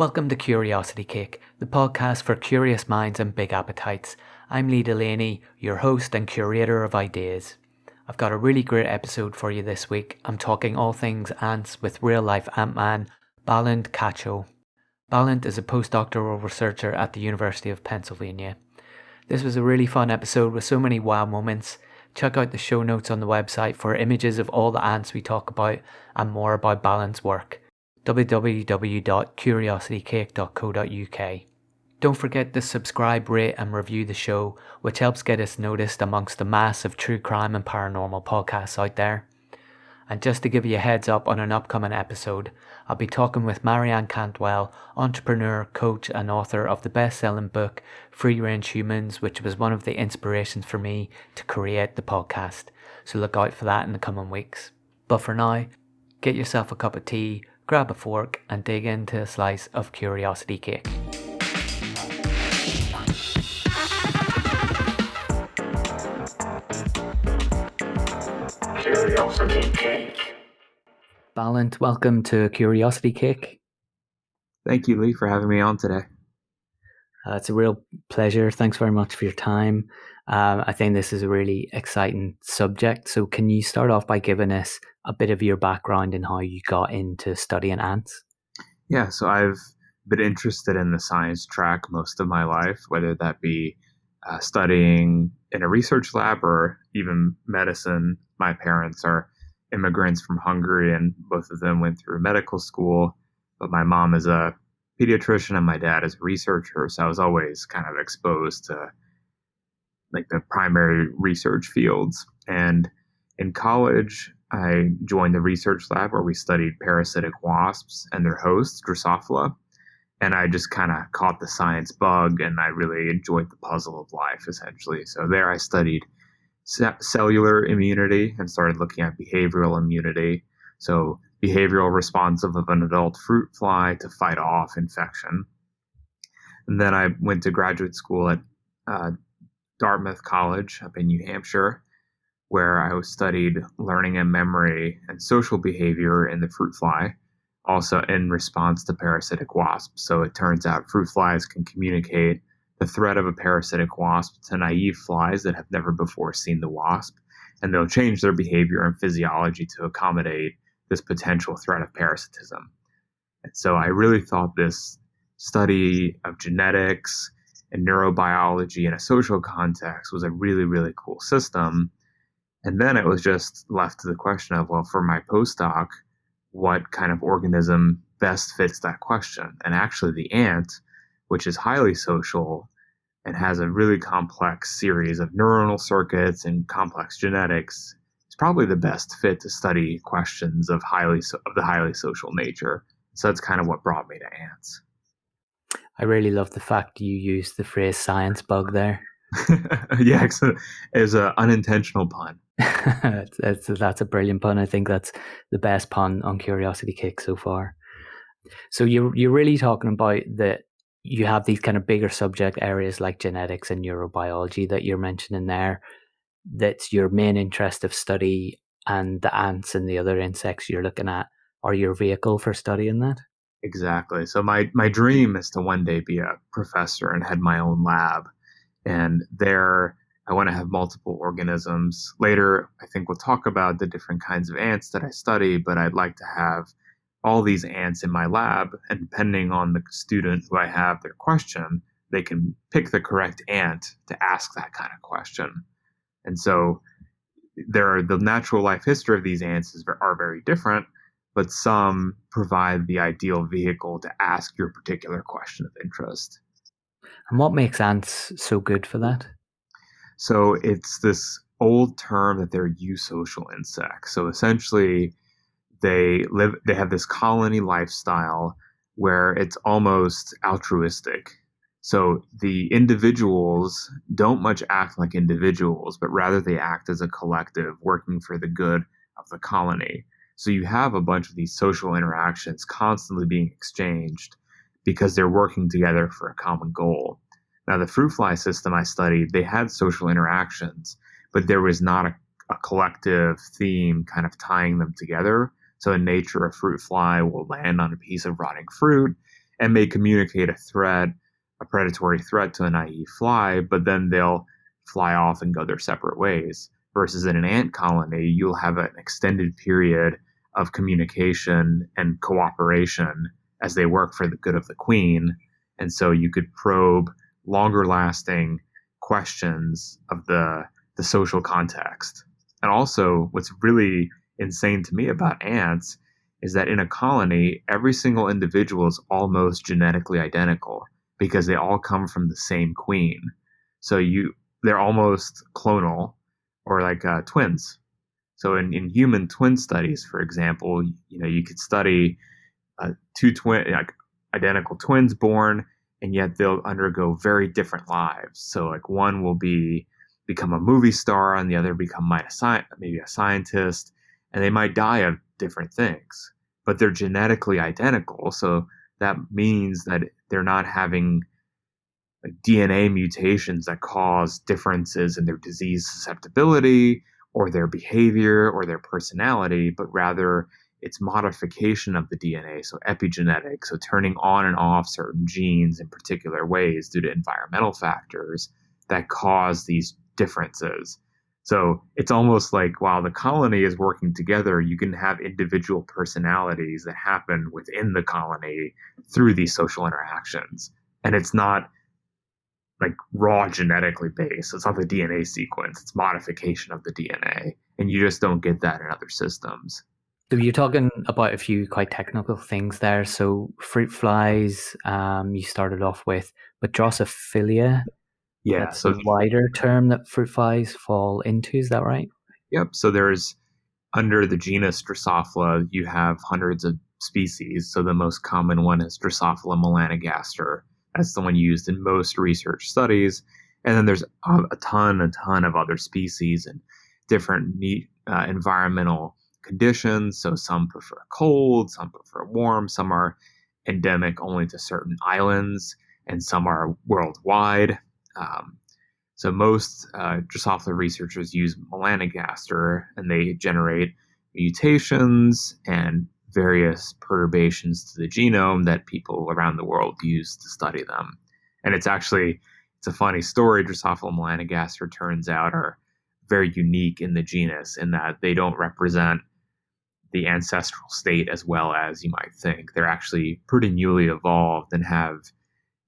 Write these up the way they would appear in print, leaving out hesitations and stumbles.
Welcome to Curiosity Cake, the podcast for curious minds and big appetites. I'm Lee Delaney, your host and curator of ideas. I've got a really great episode for you this week. I'm talking all things ants with real-life ant-man, Balint Kacsoh. Balint is a postdoctoral researcher at the University of Pennsylvania. This was a really fun episode with so many wow moments. Check out the show notes on the website for images of all the ants we talk about and more about Balint's work. www.curiositycake.co.uk. Don't forget to subscribe, rate and review the show, which helps get us noticed amongst the mass of true crime and paranormal podcasts out there. And just to give you a heads up on an upcoming episode, I'll be talking with Marianne Cantwell, entrepreneur, coach and author of the best-selling book Free Range Humans, which was one of the inspirations for me to create the podcast. So look out for that in the coming weeks. But for now, get yourself a cup of tea, grab a fork and dig into a slice of Curiosity Cake. Curiosity Cake. Balint, welcome to Curiosity Cake. Thank you, Lee, for having me on today. It's a real pleasure. Thanks very much for your time. I think this is a really exciting subject. So can you start off by giving us a bit of your background and how you got into studying ants? Yeah, so I've been interested in the science track most of my life, whether that be studying in a research lab or even medicine. My parents are immigrants from Hungary, and both of them went through medical school. But my mom is a pediatrician and my dad is a researcher, so I was always kind of exposed to like the primary research fields. And in college, I joined the research lab where we studied parasitic wasps and their hosts, Drosophila. And I just kind of caught the science bug and I really enjoyed the puzzle of life, essentially. So there I studied cellular immunity and started looking at behavioral immunity. So behavioral responsive of an adult fruit fly to fight off infection. And then I went to graduate school at Dartmouth College up in New Hampshire, where I studied learning and memory and social behavior in the fruit fly, also in response to parasitic wasps. So it turns out fruit flies can communicate the threat of a parasitic wasp to naive flies that have never before seen the wasp, and they'll change their behavior and physiology to accommodate this potential threat of parasitism. And so I really thought this study of genetics and neurobiology in a social context was a really, really cool system. And then it was just left to the question of, well, for my postdoc, what kind of organism best fits that question? And actually the ant, which is highly social and has a really complex series of neuronal circuits and complex genetics, is probably the best fit to study questions of the highly social nature. So that's kind of what brought me to ants. I really love the fact you used the phrase science bug there. Yeah, it's an unintentional pun. That's a brilliant pun. I think that's the best pun on Curiosity Cake so far. So you're really talking about that you have these kind of bigger subject areas like genetics and neurobiology that you're mentioning there. That's your main interest of study, and the ants and the other insects you're looking at are your vehicle for studying that? Exactly. So my dream is to one day be a professor and head my own lab. And there I want to have multiple organisms. Later, I think we'll talk about the different kinds of ants that I study, but I'd like to have all these ants in my lab, and depending on the student who I have their question, they can pick the correct ant to ask that kind of question. And so the natural life history of these ants are very different, but some provide the ideal vehicle to ask your particular question of interest. And what makes ants so good for that? So it's this old term that they're eusocial insects. So essentially, they have this colony lifestyle where it's almost altruistic. So the individuals don't much act like individuals, but rather they act as a collective working for the good of the colony. So you have a bunch of these social interactions constantly being exchanged because they're working together for a common goal. Now, the fruit fly system I studied, they had social interactions, but there was not a collective theme kind of tying them together. So in nature, a fruit fly will land on a piece of rotting fruit and may communicate a predatory threat to a naive fly, but then they'll fly off and go their separate ways. Versus in an ant colony, you'll have an extended period of communication and cooperation as they work for the good of the queen. And so you could probe longer lasting questions of the social context. And also, what's really insane to me about ants is that in a colony, every single individual is almost genetically identical because they all come from the same queen. So they're almost clonal or like twins. So in human twin studies, for example, you could study like identical twins born, and yet they'll undergo very different lives. So like one will become a movie star, and the other maybe a scientist, and they might die of different things, but they're genetically identical. So that means that they're not having like DNA mutations that cause differences in their disease susceptibility or their behavior or their personality, but rather it's modification of the DNA, so epigenetics, so turning on and off certain genes in particular ways due to environmental factors that cause these differences. So it's almost like while the colony is working together, you can have individual personalities that happen within the colony through these social interactions. And it's not like raw genetically based. It's not the DNA sequence, it's modification of the DNA. And you just don't get that in other systems. So you're talking about a few quite technical things there. So fruit flies, you started off with, but Drosophila, Yeah. that's a wider term that fruit flies fall into. Is that right? Yep. So there's under the genus Drosophila, you have hundreds of species. So the most common one is Drosophila melanogaster. That's the one used in most research studies. And then there's a ton of other species and different environmental conditions. So some prefer cold, some prefer warm, some are endemic only to certain islands, and some are worldwide. So most Drosophila researchers use melanogaster, and they generate mutations and various perturbations to the genome that people around the world use to study them. And it's a funny story. Drosophila melanogaster turns out are very unique in the genus in that they don't represent the ancestral state as well as you might think. They're actually pretty newly evolved and have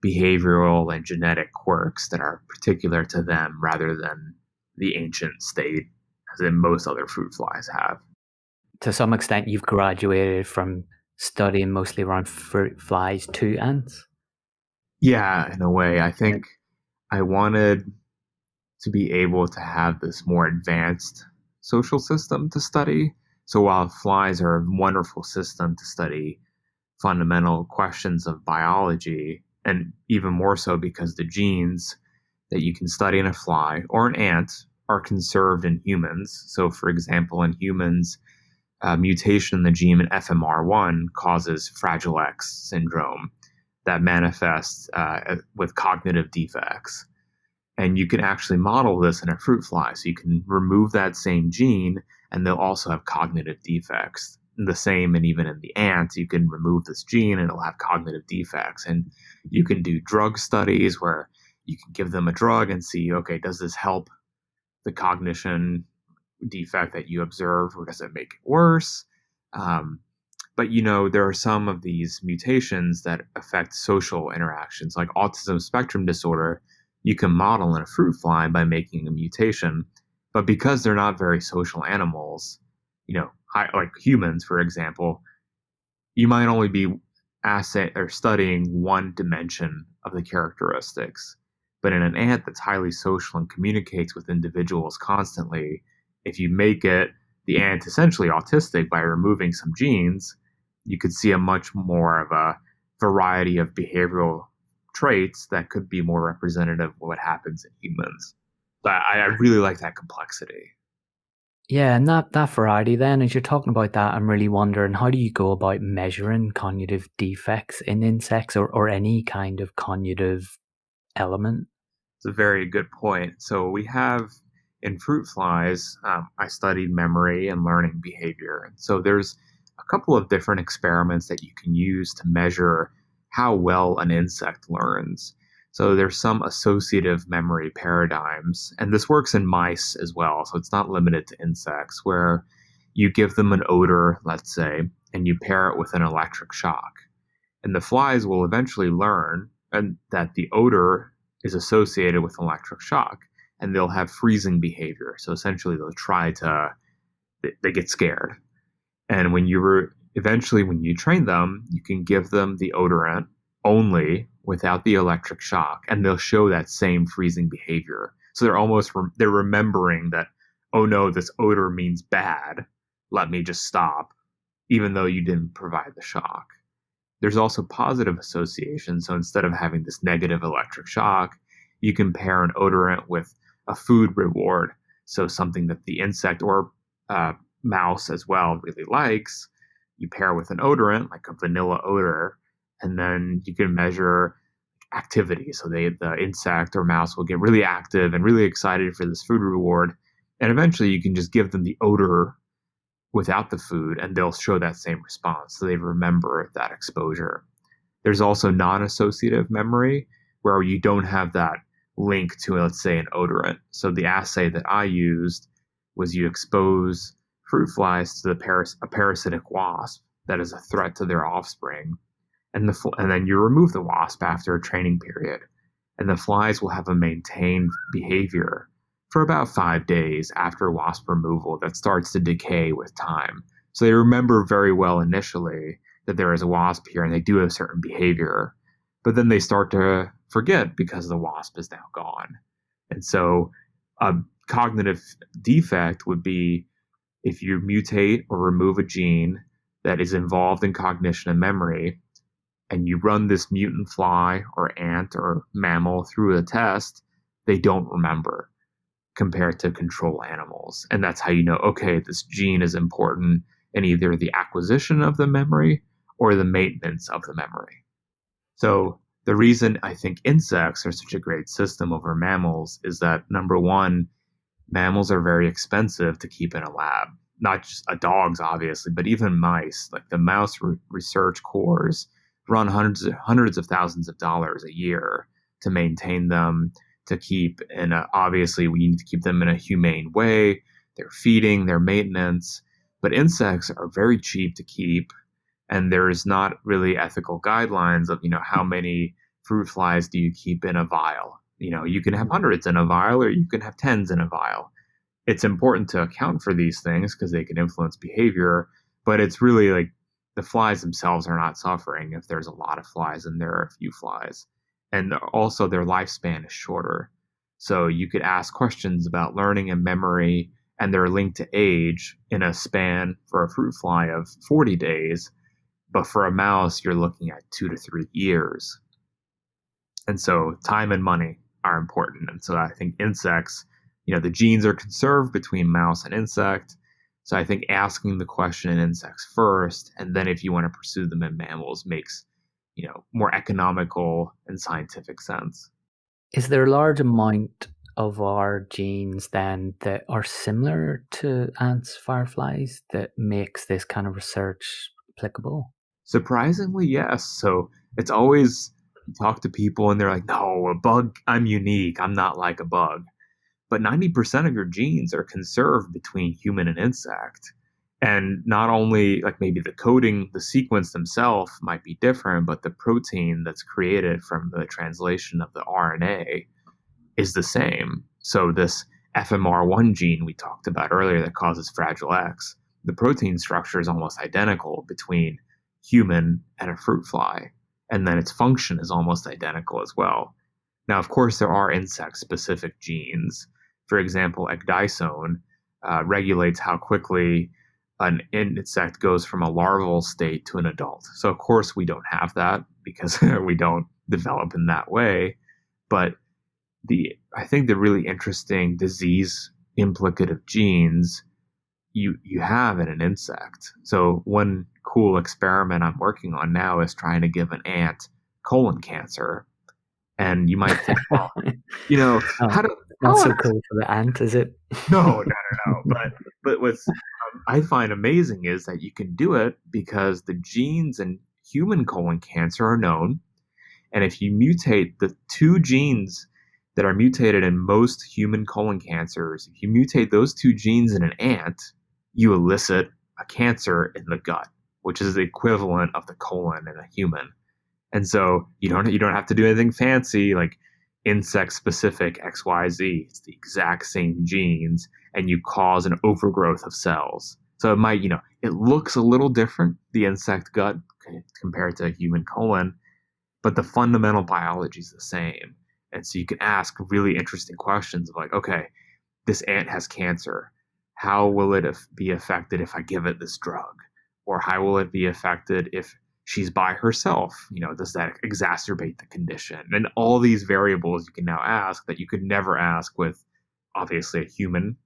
behavioral and genetic quirks that are particular to them rather than the ancient state as in most other fruit flies have. To some extent, you've graduated from studying mostly around fruit flies to ants? Yeah, in a way. I think I wanted to be able to have this more advanced social system to study. So while flies are a wonderful system to study fundamental questions of biology, and even more so because the genes that you can study in a fly or an ant are conserved in humans. So, for example, in humans, mutation in the gene FMR1 causes Fragile X syndrome that manifests with cognitive defects. And you can actually model this in a fruit fly. So you can remove that same gene, and they'll also have cognitive defects. The same, and even in the ants, you can remove this gene and it'll have cognitive defects. And you can do drug studies where you can give them a drug and see, okay, does this help the cognition defect that you observe, or does it make it worse? But there are some of these mutations that affect social interactions, like autism spectrum disorder. You can model in a fruit fly by making a mutation, but because they're not very social animals, like humans, for example, you might only be studying one dimension of the characteristics. But in an ant that's highly social and communicates with individuals constantly, if you make the ant essentially autistic by removing some genes, you could see a much more of a variety of behavioral traits that could be more representative of what happens in humans. But I really like that complexity. Yeah, and that variety then, as you're talking about that, I'm really wondering, how do you go about measuring cognitive defects in insects or any kind of cognitive element? It's a very good point. So we have in fruit flies, I studied memory and learning behavior. And so there's a couple of different experiments that you can use to measure how well an insect learns. So there's some associative memory paradigms, and this works in mice as well. So it's not limited to insects, where you give them an odor, let's say, and you pair it with an electric shock. And the flies will eventually learn that the odor is associated with electric shock, and they'll have freezing behavior. So essentially, they get scared. And eventually, when you train them, you can give them the odorant only without the electric shock, and they'll show that same freezing behavior. So they're remembering that, oh no, this odor means bad. Let me just stop, even though you didn't provide the shock. There's also positive association. So instead of having this negative electric shock, you can pair an odorant with a food reward. So something that the insect or mouse as well really likes, you pair with an odorant, like a vanilla odor, and then you can measure activity. So the insect or mouse will get really active and really excited for this food reward. And eventually you can just give them the odor without the food, and they'll show that same response. So they remember that exposure. There's also non-associative memory, where you don't have that link to, let's say, an odorant. So the assay that I used was you expose fruit flies to a parasitic wasp that is a threat to their offspring, and then you remove the wasp after a training period, and the flies will have a maintained behavior for about 5 days after wasp removal that starts to decay with time. So they remember very well initially that there is a wasp here and they do a certain behavior, but then they start to forget because the wasp is now gone. And so a cognitive defect would be if you mutate or remove a gene that is involved in cognition and memory, and you run this mutant fly or ant or mammal through a test, they don't remember compared to control animals. And that's how you know, okay, this gene is important in either the acquisition of the memory or the maintenance of the memory. So the reason I think insects are such a great system over mammals is that, number one, mammals are very expensive to keep in a lab. Not just dogs, obviously, but even mice. Like the mouse research cores run hundreds of thousands of dollars a year to maintain them, to keep obviously we need to keep them in a humane way, their feeding, their maintenance. But insects are very cheap to keep, and there's not really ethical guidelines of, how many fruit flies do you keep in a vial. You can have hundreds in a vial, or you can have tens in a vial. It's important to account for these things because they can influence behavior, but it's really like the flies themselves are not suffering if there's a lot of flies and there are a few flies. And also their lifespan is shorter. So you could ask questions about learning and memory, and they're linked to age in a span for a fruit fly of 40 days. But for a mouse, you're looking at 2 to 3 years. And so time and money are important. And so I think insects, the genes are conserved between mouse and insect. So I think asking the question in insects first, and then if you want to pursue them in mammals, makes more economical and scientific sense. Is there a large amount of our genes then that are similar to ants, fireflies, that makes this kind of research applicable? Surprisingly, yes. So it's always, you talk to people and they're like, no, a bug, I'm unique. I'm not like a bug. But 90% of your genes are conserved between human and insect. And not only like maybe the coding, the sequence themselves might be different, but the protein that's created from the translation of the RNA is the same. So this FMR1 gene we talked about earlier that causes Fragile X, the protein structure is almost identical between human and a fruit fly. And then its function is almost identical as well. Now, of course, there are insect-specific genes. For example, ecdysone regulates how quickly an insect goes from a larval state to an adult. So, of course, we don't have that because we don't develop in that way. But I think the really interesting disease implicative genes you have in an insect. So one cool experiment I'm working on now is trying to give an ant colon cancer. And you might think, well, not so cool for the ant, is it? No. But what's I find amazing is that you can do it because the genes in human colon cancer are known. And if you mutate the two genes that are mutated in most human colon cancers, if you mutate those two genes in an ant, you elicit a cancer in the gut, which is the equivalent of the colon in a human. And so you don't have to do anything fancy like insect specific XYZ. It's the exact same genes, and you cause an overgrowth of cells. So it might, it looks a little different, the insect gut compared to a human colon, but the fundamental biology is the same. And so you can ask really interesting questions of like, okay, this ant has cancer. How will it be affected if I give it this drug? Or how will it be affected if she's by herself? Does that exacerbate the condition? And all these variables you can now ask that you could never ask with obviously a human,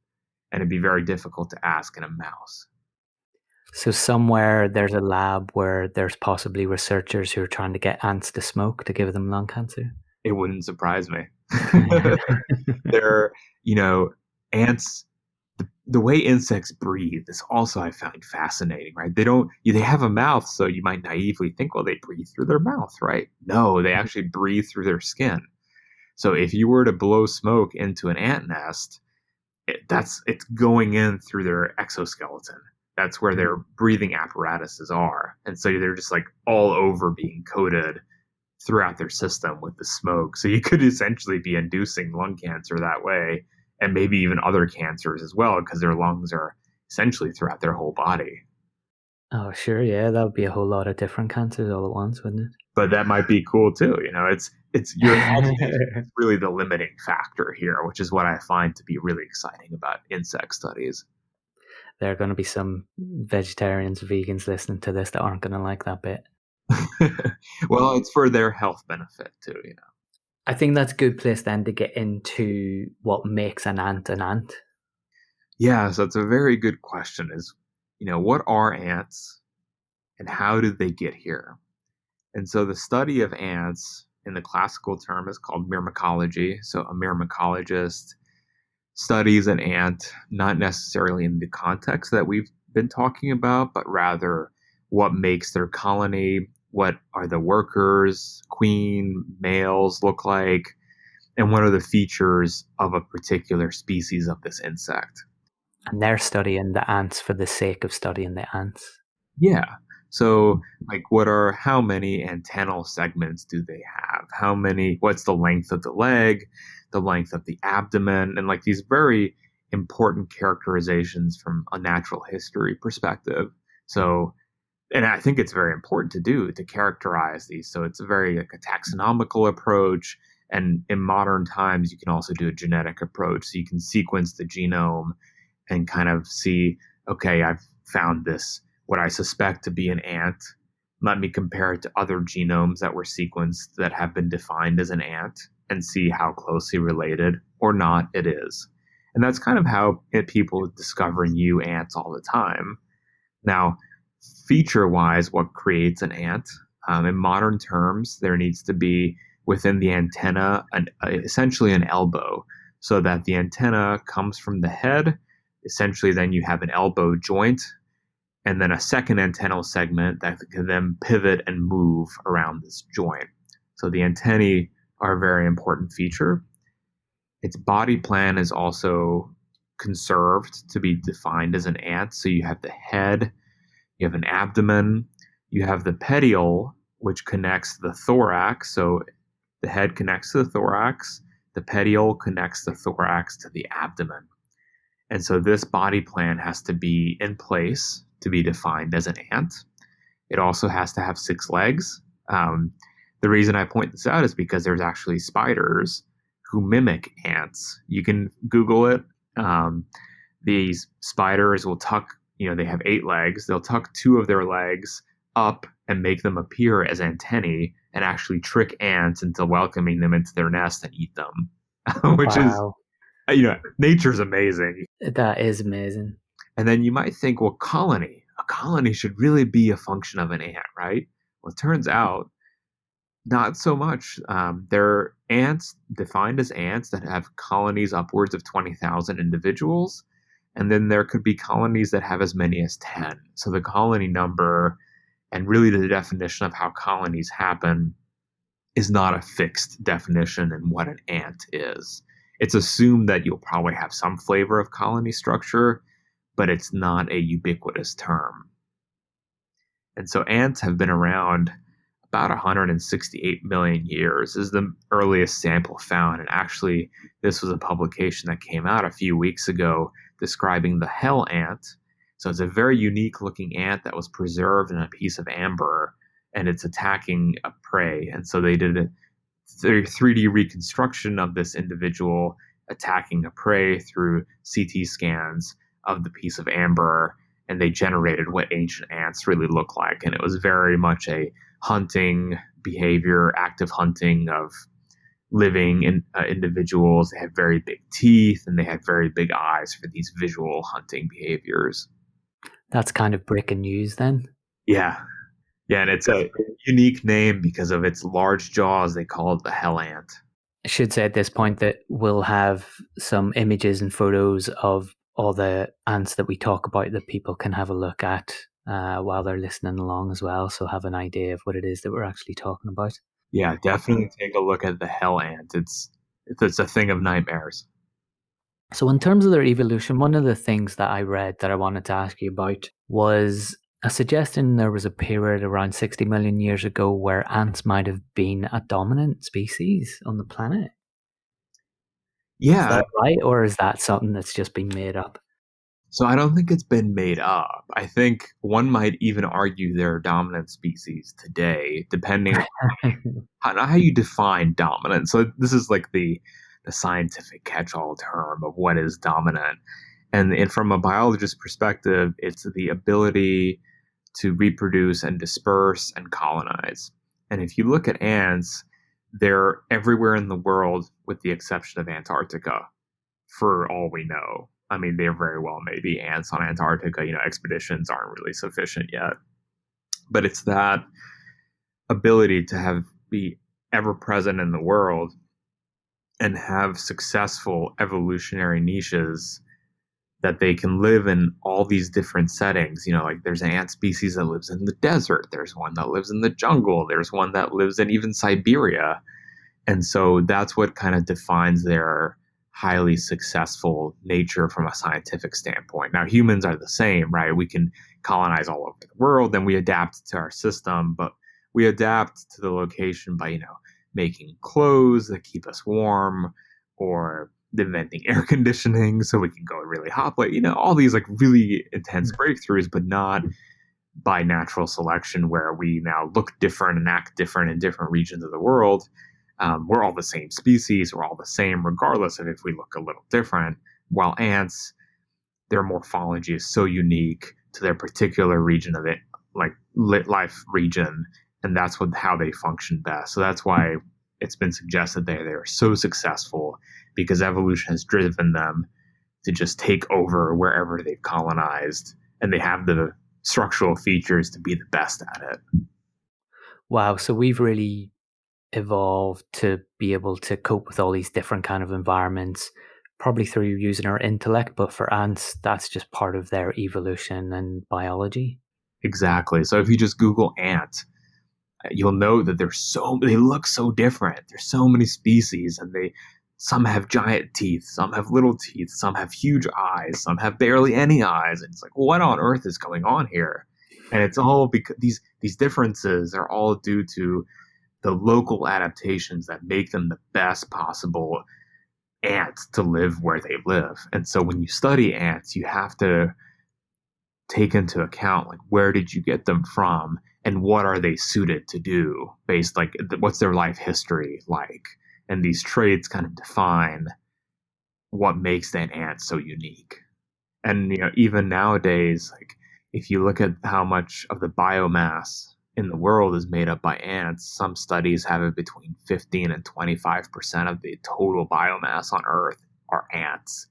and it'd be very difficult to ask in a mouse. So somewhere there's a lab where there's possibly researchers who are trying to get ants to smoke to give them lung cancer. It wouldn't surprise me. Ants, the way insects breathe is also, I find, fascinating, right? They have a mouth, so you might naively think, well, they breathe through their mouth, right? No, they actually breathe through their skin. So if you were to blow smoke into an ant nest, it's going in through their exoskeleton. That's where their breathing apparatuses are. And so they're just like all over being coated throughout their system with the smoke. So you could essentially be inducing lung cancer that way, and maybe even other cancers as well, because their lungs are essentially throughout their whole body. Oh, sure. Yeah, that would be a whole lot of different cancers all at once, wouldn't it? But that might be cool too. It's your imagination is really the limiting factor here, which is what I find to be really exciting about insect studies. There are going to be some vegetarians, vegans listening to this that aren't going to like that bit. Well, it's for their health benefit too, I think that's a good place then to get into what makes an ant an ant. Yeah, so it's a very good question is, what are ants and how did they get here? And so the study of ants in the classical term is called myrmecology. So a myrmecologist studies an ant, not necessarily in the context that we've been talking about, but rather what makes their colony, what are the workers, queen, males look like, and what are the features of a particular species of this insect. And they're studying the ants for the sake of studying the ants. Yeah. So, like, how many antennal segments do they have? What's the length of the leg, the length of the abdomen, and like these very important characterizations from a natural history perspective. So, and I think it's very important to characterize these. So it's a very like a taxonomical approach. And in modern times, you can also do a genetic approach. So you can sequence the genome and kind of see, okay, I've found this, what I suspect to be an ant. Let me compare it to other genomes that were sequenced that have been defined as an ant and see how closely related or not it is. And that's kind of how people discover new ants all the time. Now, feature-wise, what creates an ant? In modern terms, there needs to be within the antenna essentially an elbow, so that the antenna comes from the head. Essentially, then you have an elbow joint, and then a second antennal segment that can then pivot and move around this joint. So the antennae are a very important feature. Its body plan is also conserved to be defined as an ant. So you have the head, you have an abdomen, you have the petiole, which connects the thorax. So the head connects to the thorax, the petiole connects the thorax to the abdomen. And so this body plan has to be in place to be defined as an ant. It also has to have 6 legs. The reason I point this out is because there's actually spiders who mimic ants. You can Google it. These spiders will tuck, they have 8 legs. They'll tuck 2 of their legs up and make them appear as antennae and actually trick ants into welcoming them into their nest and eat them, which Wow. is, nature's amazing. That is amazing. And then you might think, well, a colony should really be a function of an ant, right? Well, it turns out not so much. There are ants defined as ants that have colonies upwards of 20,000 individuals. And then there could be colonies that have as many as 10. So the colony number And really, the definition of how colonies happen is not a fixed definition in what an ant is. It's assumed that you'll probably have some flavor of colony structure, but it's not a ubiquitous term. And so ants have been around about 168 million years is the earliest sample found. And actually, this was a publication that came out a few weeks ago describing the hell ant. So it's a very unique looking ant that was preserved in a piece of amber, and it's attacking a prey. And so they did a 3D reconstruction of this individual attacking a prey through CT scans of the piece of amber, and they generated what ancient ants really look like. And it was very much a hunting behavior, active hunting of living individuals. They had very big teeth and they had very big eyes for these visual hunting behaviors. That's kind of breaking news then. Yeah. Yeah, and it's a unique name because of its large jaws. They call it the hell ant. I should say at this point that we'll have some images and photos of all the ants that we talk about that people can have a look at while they're listening along as well, so have an idea of what it is that we're actually talking about. Yeah, definitely take a look at the hell ant. It's a thing of nightmares. So in terms of their evolution, one of the things that I read that I wanted to ask you about was a suggestion there was a period around 60 million years ago where ants might have been a dominant species on the planet. Yeah. Is that right? Or is that something that's just been made up? So I don't think it's been made up. I think one might even argue they're a dominant species today, depending on how you define dominant. So this is like the scientific catch-all term of what is dominant. And from a biologist's perspective, it's the ability to reproduce and disperse and colonize. And if you look at ants, they're everywhere in the world with the exception of Antarctica, for all we know. I mean, there very well may be ants on Antarctica. Expeditions aren't really sufficient yet. But it's that ability to be ever present in the world and have successful evolutionary niches that they can live in all these different settings. Like there's an ant species that lives in the desert. There's one that lives in the jungle. There's one that lives in even Siberia. And so that's what kind of defines their highly successful nature from a scientific standpoint. Now, humans are the same, right? We can colonize all over the world and we adapt to our system, but we adapt to the location by, making clothes that keep us warm, or inventing air conditioning so we can go really hot. But, all these like really intense breakthroughs, but not by natural selection where we now look different and act different in different regions of the world. We're all the same species. We're all the same, regardless of if we look a little different. While ants, their morphology is so unique to their particular region of it, like life region, and that's how they function best. So that's why it's been suggested they are so successful, because evolution has driven them to just take over wherever they've colonized, and they have the structural features to be the best at it. Wow, so we've really evolved to be able to cope with all these different kind of environments, probably through using our intellect, but for ants, that's just part of their evolution and biology. Exactly. So if you just Google ant, you'll know that they look so different. There's so many species, and some have giant teeth, some have little teeth, some have huge eyes, some have barely any eyes. And it's like, what on earth is going on here? And it's all because these differences are all due to the local adaptations that make them the best possible ants to live where they live. And so when you study ants, you have to take into account, like, where did you get them from and what are they suited to do, based like what's their life history like. And these traits kind of define what makes that ant so unique. And even nowadays, like, if you look at how much of the biomass in the world is made up by ants, some studies have it between 15 and 25% of the total biomass on Earth are ants.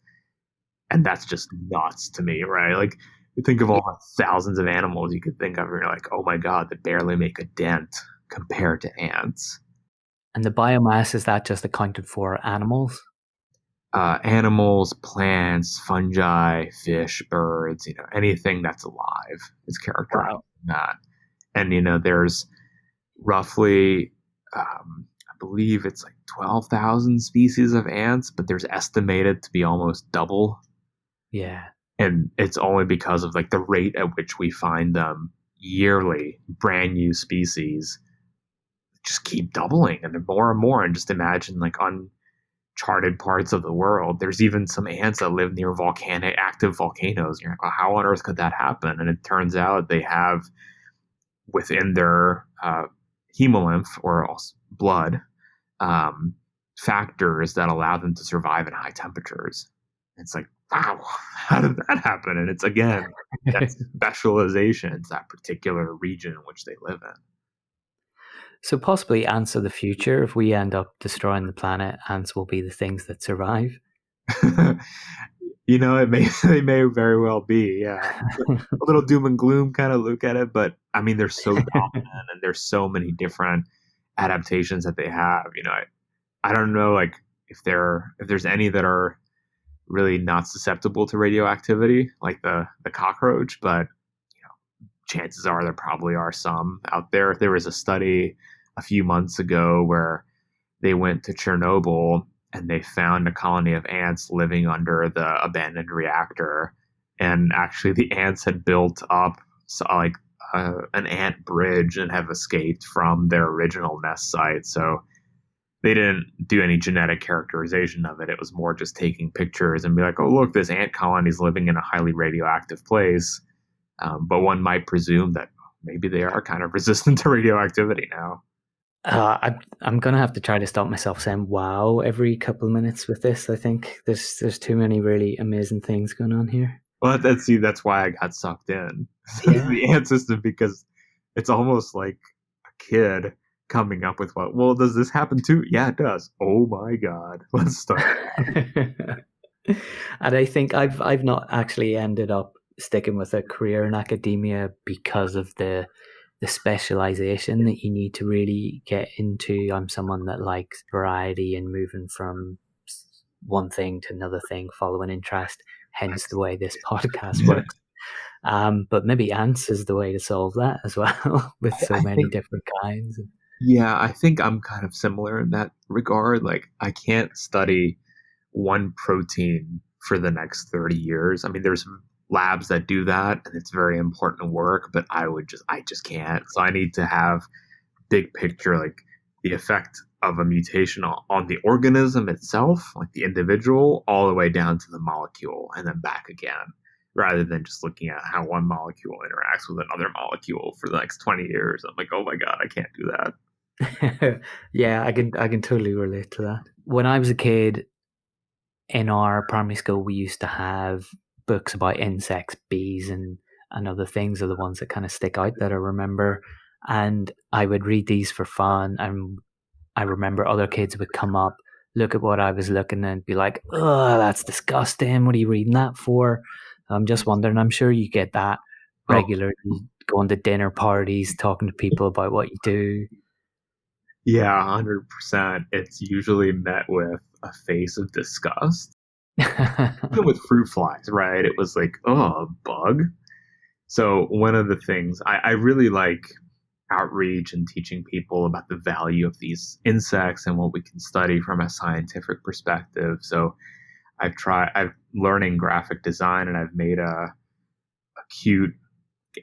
And that's just nuts to me, right? Like, you think of all the thousands of animals you could think of, and you're like, oh my God, they barely make a dent compared to ants. And the biomass, is that just accounted for animals? Animals, plants, fungi, fish, birds, anything that's alive is characterized in that. And, there's roughly, I believe it's like 12,000 species of ants, but there's estimated to be almost double. Yeah. And it's only because of like the rate at which we find them yearly, brand new species just keep doubling and more and more. And just imagine like uncharted parts of the world. There's even some ants that live near active volcanoes. You're like, well, how on earth could that happen? And it turns out they have within their hemolymph or blood factors that allow them to survive at high temperatures. It's like, wow, how did that happen? And it's again, that specialization, it's that particular region in which they live in. So possibly ants of the future, if we end up destroying the planet, ants will be the things that survive. They may very well be, yeah. A little doom and gloom kind of look at it, but I mean, they're so dominant and there's so many different adaptations that they have. I don't know, like if there's any that are really not susceptible to radioactivity, like the cockroach, but chances are there probably are some out there. There was a study a few months ago where they went to Chernobyl and they found a colony of ants living under the abandoned reactor. And actually, the ants had built up an ant bridge and have escaped from their original nest site. So they didn't do any genetic characterization of it. It was more just taking pictures and be like, oh, look, this ant colony is living in a highly radioactive place. But one might presume that maybe they are kind of resistant to radioactivity now. I'm gonna have to try to stop myself saying "wow" every couple of minutes with this. I think there's too many really amazing things going on here. Well, that's why I got sucked in Yeah. the ant system, because it's almost like a kid coming up with well, does this happen too? Yeah, it does. Oh my god, let's start. And I think I've not actually ended up sticking with a career in academia because of the specialization that you need to really get into. I'm someone that likes variety and moving from one thing to another thing, following interest, hence the way this podcast works. But maybe ants is the way to solve that as well, with so many different kinds. Yeah, I think I'm kind of similar in that regard. Like, I can't study one protein for the next 30 years. I mean, there's labs that do that and it's very important work, but I just can't. So I need to have big picture, like the effect of a mutation on the organism itself, like the individual, all the way down to the molecule and then back again, rather than just looking at how one molecule interacts with another molecule for the next 20 years. I'm like, oh my God, I can't do that. Yeah, I can totally relate to that. When I was a kid, in our primary school, we used to have books about insects, bees, and other things are the ones that kind of stick out that I remember. And I would read these for fun. And I remember other kids would come up, look at what I was looking and be like, oh, that's disgusting. What are you reading that for? I'm just wondering, I'm sure you get that regularly, going to dinner parties, talking to people about what you do. Yeah, 100%. It's usually met with a face of disgust. Even with fruit flies, right? It was like, oh, a bug. So one of the things I really like outreach and teaching people about the value of these insects and what we can study from a scientific perspective. So I'm learning graphic design, and I've made a cute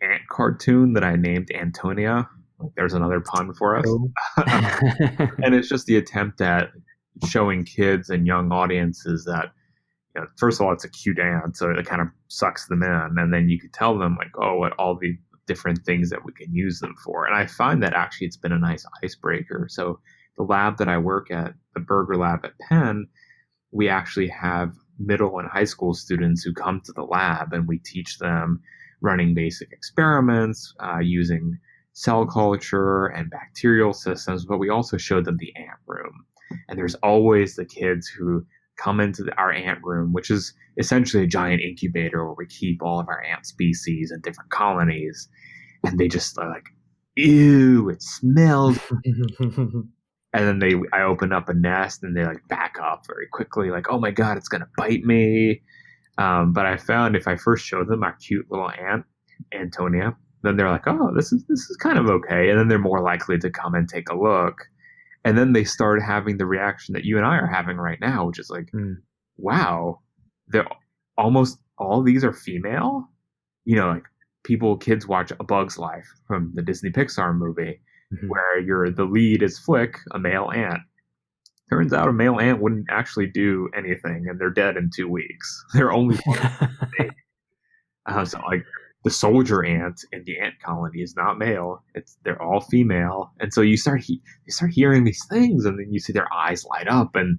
ant cartoon that I named Antonia. There's another pun for us. Cool. And it's just the attempt at showing kids and young audiences that, first of all, it's a cute ant, so it kind of sucks them in. And then you could tell them, like, oh, what all the different things that we can use them for. And I find that actually it's been a nice icebreaker. So the lab that I work at, the Burger Lab at Penn, we actually have middle and high school students who come to the lab, and we teach them running basic experiments, using cell culture and bacterial systems, but we also show them the ant room. And there's always the kids who come into our ant room, which is essentially a giant incubator where we keep all of our ant species and different colonies. And they just are like, ew, it smells. And then I open up a nest and they like back up very quickly, like, oh my God, it's going to bite me. But I found if I first show them our cute little ant, Antonia, Then they're like, oh, this is kind of okay. And then they're more likely to come and take a look. And then they start having the reaction that you and I are having right now, which is like, Mm. wow, they're almost all these are female. Like kids watch A Bug's Life from the Disney Pixar movie, Mhm. where the lead is Flick, a male ant. Turns out a male ant wouldn't actually do anything, and they're dead in 2 weeks. They're only one of them. So like the soldier ant in the ant colony is not male; they're all female, and so you start hearing these things, and then you see their eyes light up, and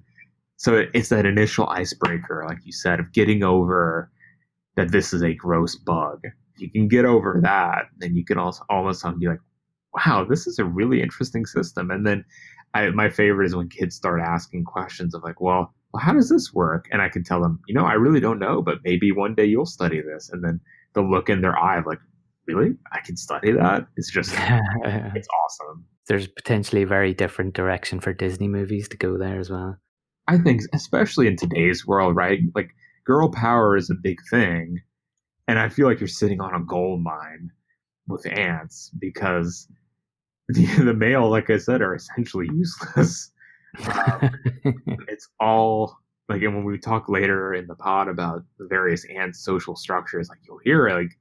so it's that initial icebreaker, like you said, of getting over that this is a gross bug. If you can get over that, then you can also all of a sudden be like, wow, this is a really interesting system. And then my favorite is when kids start asking questions of like, well, how does this work? And I can tell them, I really don't know, but maybe one day you'll study this. And then the look in their eye of like, really? I can study that? It's just, it's awesome. There's potentially a very different direction for Disney movies to go there as well. I think, especially in today's world, right? Like, girl power is a big thing. And I feel like you're sitting on a gold mine with ants because the male, like I said, are essentially useless. It's all like, and when we talk later in the pod about the various ant social structures, like you'll hear like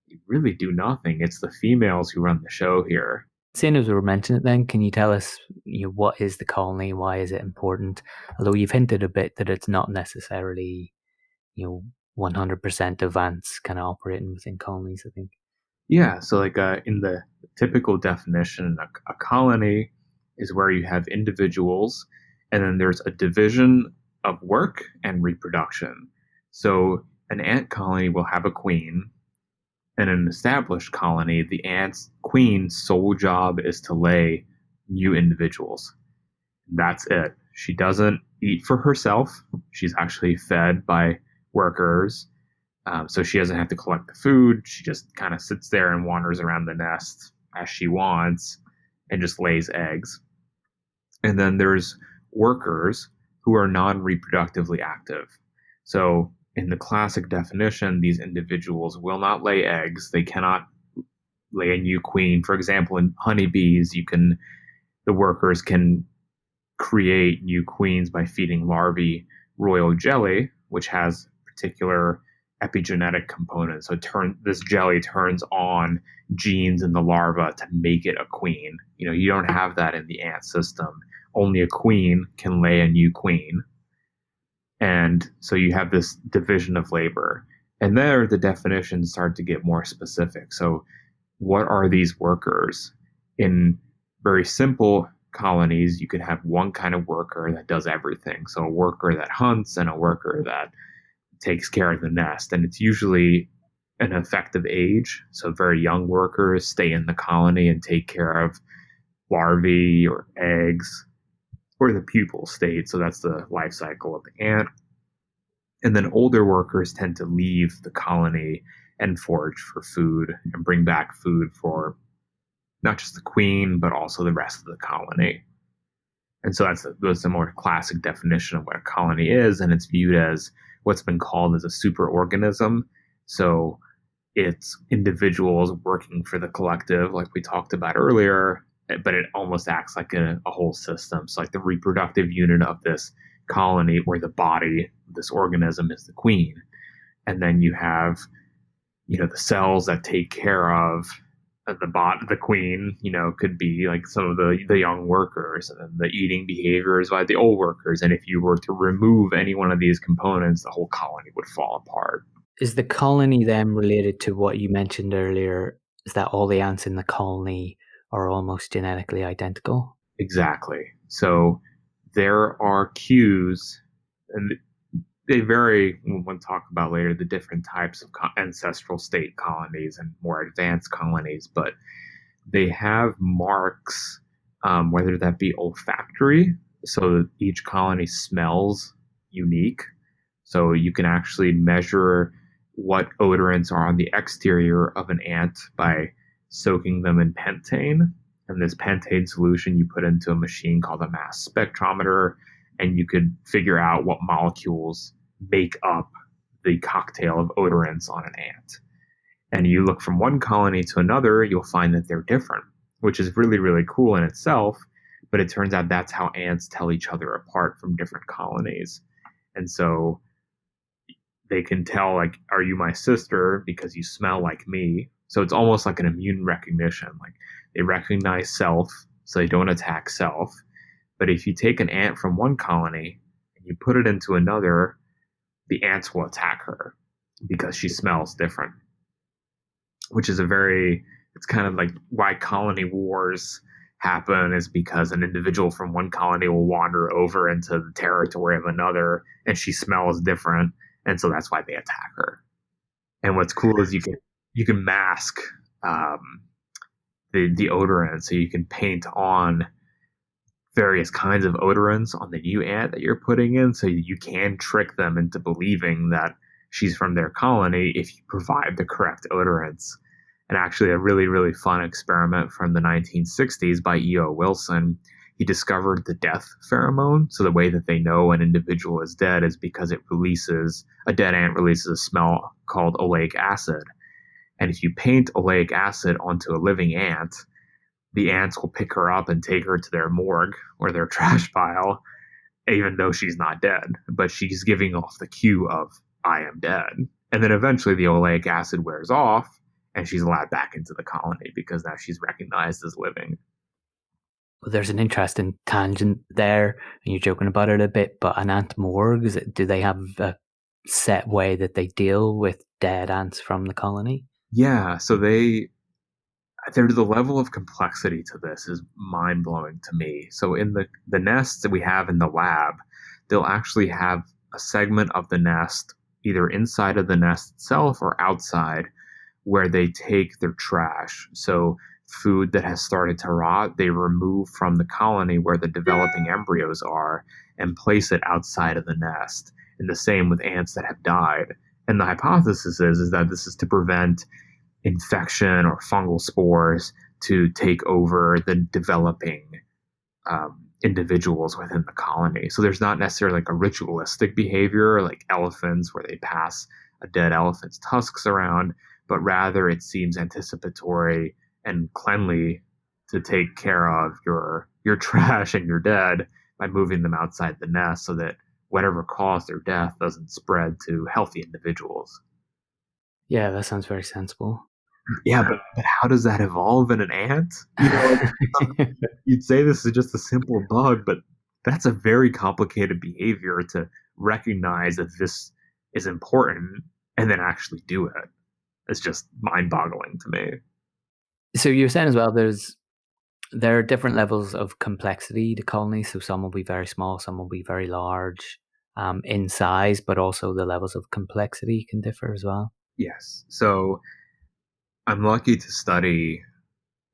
you really do nothing. It's the females who run the show here. Seeing as we were mentioning it, then can you tell us, what is the colony? Why is it important? Although you've hinted a bit that it's not necessarily, 100% of ants kind of operating within colonies, I think. Yeah, so like in the typical definition, a colony is where you have individuals, and then there's a division of work and reproduction. So an ant colony will have a queen, and in an established colony, the ant's queen's sole job is to lay new individuals. That's it. She doesn't eat for herself. She's actually fed by workers. So she doesn't have to collect the food. She just kind of sits there and wanders around the nest as she wants and just lays eggs. And then there's workers who are non reproductively active. So, in the classic definition, these individuals will not lay eggs. They cannot lay a new queen. For example, in honeybees, the workers can create new queens by feeding larvae royal jelly, which has particular epigenetic components. So this jelly turns on genes in the larva to make it a queen. You don't have that in the ant system. Only a queen can lay a new queen. And so you have this division of labor. And there the definitions start to get more specific. So what are these workers? In very simple colonies, you could have one kind of worker that does everything. So a worker that hunts and a worker that takes care of the nest. And it's usually an effective age. So very young workers stay in the colony and take care of larvae or eggs or the pupal state. So that's the life cycle of the ant. And then older workers tend to leave the colony and forage for food and bring back food for not just the queen, but also the rest of the colony. And so that's a more classic definition of what a colony is. And it's viewed as what's been called as a superorganism. So it's individuals working for the collective, like we talked about earlier, but it almost acts like a whole system. So like the reproductive unit of this colony or the body of this organism is the queen. And then you have, the cells that take care of the queen, could be like some of the young workers, and then the eating behaviors by the old workers. And if you were to remove any one of these components, the whole colony would fall apart. Is the colony then related to what you mentioned earlier? Is that all the ants in the colony are almost genetically identical? Exactly. So there are cues, and they vary. We'll talk about later the different types of ancestral state colonies and more advanced colonies, but they have marks, whether that be olfactory, so each colony smells unique. So you can actually measure what odorants are on the exterior of an ant by soaking them in pentane. And this pentane solution you put into a machine called a mass spectrometer, and you could figure out what molecules make up the cocktail of odorants on an ant. And you look from one colony to another, you'll find that they're different, which is really, really cool in itself. But it turns out that's how ants tell each other apart from different colonies. And so they can tell, like, are you my sister because you smell like me? So it's almost like an immune recognition. Like they recognize self, so they don't attack self. But if you take an ant from one colony and you put it into another, the ants will attack her because she smells different, which is it's kind of like why colony wars happen, is because an individual from one colony will wander over into the territory of another and she smells different. And so that's why they attack her. And what's cool is you can mask um, the deodorant, so you can paint on various kinds of odorants on the new ant that you're putting in, so you can trick them into believing that she's from their colony if you provide the correct odorants. And actually, a really, really fun experiment from the 1960s by E.O. Wilson, he discovered the death pheromone. So the way that they know an individual is dead is because a dead ant releases a smell called oleic acid. And if you paint oleic acid onto a living ant, the ants will pick her up and take her to their morgue or their trash pile, even though she's not dead. But she's giving off the cue of, I am dead. And then eventually the oleic acid wears off and she's allowed back into the colony because now she's recognized as living. Well, there's an interesting tangent there, and you're joking about it a bit, but an ant morgue, do they have a set way that they deal with dead ants from the colony? Yeah, so the level of complexity to this is mind blowing to me. So in the nests that we have in the lab, they'll actually have a segment of the nest either inside of the nest itself or outside where they take their trash. So food that has started to rot, they remove from the colony where the developing embryos are and place it outside of the nest. And the same with ants that have died. And the hypothesis is that this is to prevent infection or fungal spores to take over the developing individuals within the colony. So there's not necessarily like a ritualistic behavior like elephants where they pass a dead elephant's tusks around, but rather it seems anticipatory and cleanly to take care of your trash and your dead by moving them outside the nest so that whatever caused their death doesn't spread to healthy individuals. Yeah, that sounds very sensible. Yeah, but how does that evolve in an ant? You'd say this is just a simple bug, but that's a very complicated behavior to recognize that this is important and then actually do it. It's just mind-boggling to me. So you're saying as well, there are different levels of complexity to colonies. So some will be very small, some will be very large in size, but also the levels of complexity can differ as well. Yes. So I'm lucky to study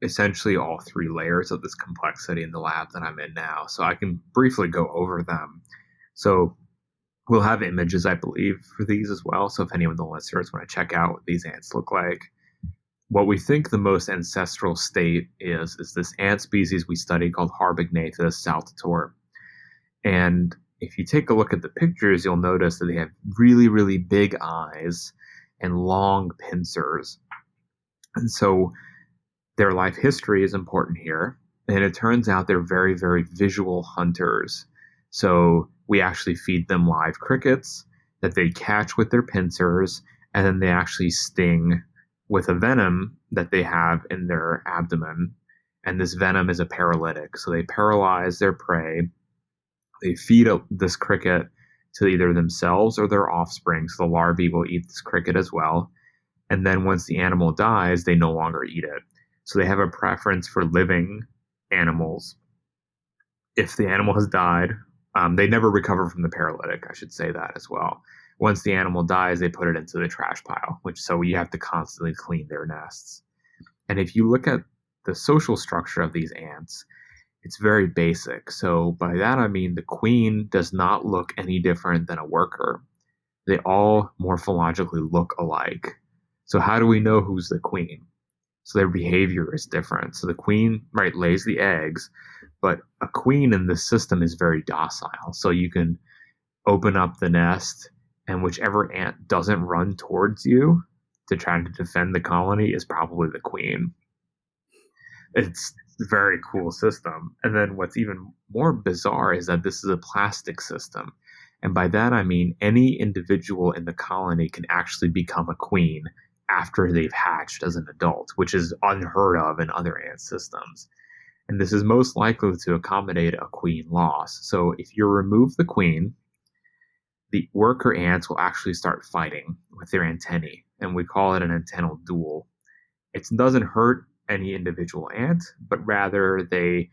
essentially all three layers of this complexity in the lab that I'm in now. So I can briefly go over them. So we'll have images, I believe, for these as well. So if any of the listeners want to check out what these ants look like, what we think the most ancestral state is this ant species we study called Harbignathus saltator. And if you take a look at the pictures, you'll notice that they have really, really big eyes and long pincers. And so their life history is important here. And it turns out they're very, very visual hunters. So we actually feed them live crickets that they catch with their pincers, and then they actually sting with a venom that they have in their abdomen. And this venom is a paralytic. So they paralyze their prey. They feed this cricket to either themselves or their offspring. So the larvae will eat this cricket as well. And then once the animal dies, they no longer eat it. So they have a preference for living animals. If the animal has died, they never recover from the paralytic. I should say that as well. Once the animal dies, they put it into the trash pile, so you have to constantly clean their nests. And if you look at the social structure of these ants, it's very basic. So by that I mean the queen does not look any different than a worker. They all morphologically look alike. So how do we know who's the queen? So their behavior is different. So the queen, right, lays the eggs, but a queen in this system is very docile. So you can open up the nest, and whichever ant doesn't run towards you to try to defend the colony is probably the queen. It's a very cool system. And then what's even more bizarre is that this is a plastic system. And by that, I mean any individual in the colony can actually become a queen after they've hatched as an adult, which is unheard of in other ant systems. And this is most likely to accommodate a queen loss. So if you remove the queen, the worker ants will actually start fighting with their antennae, and we call it an antennal duel. It doesn't hurt any individual ant, but rather they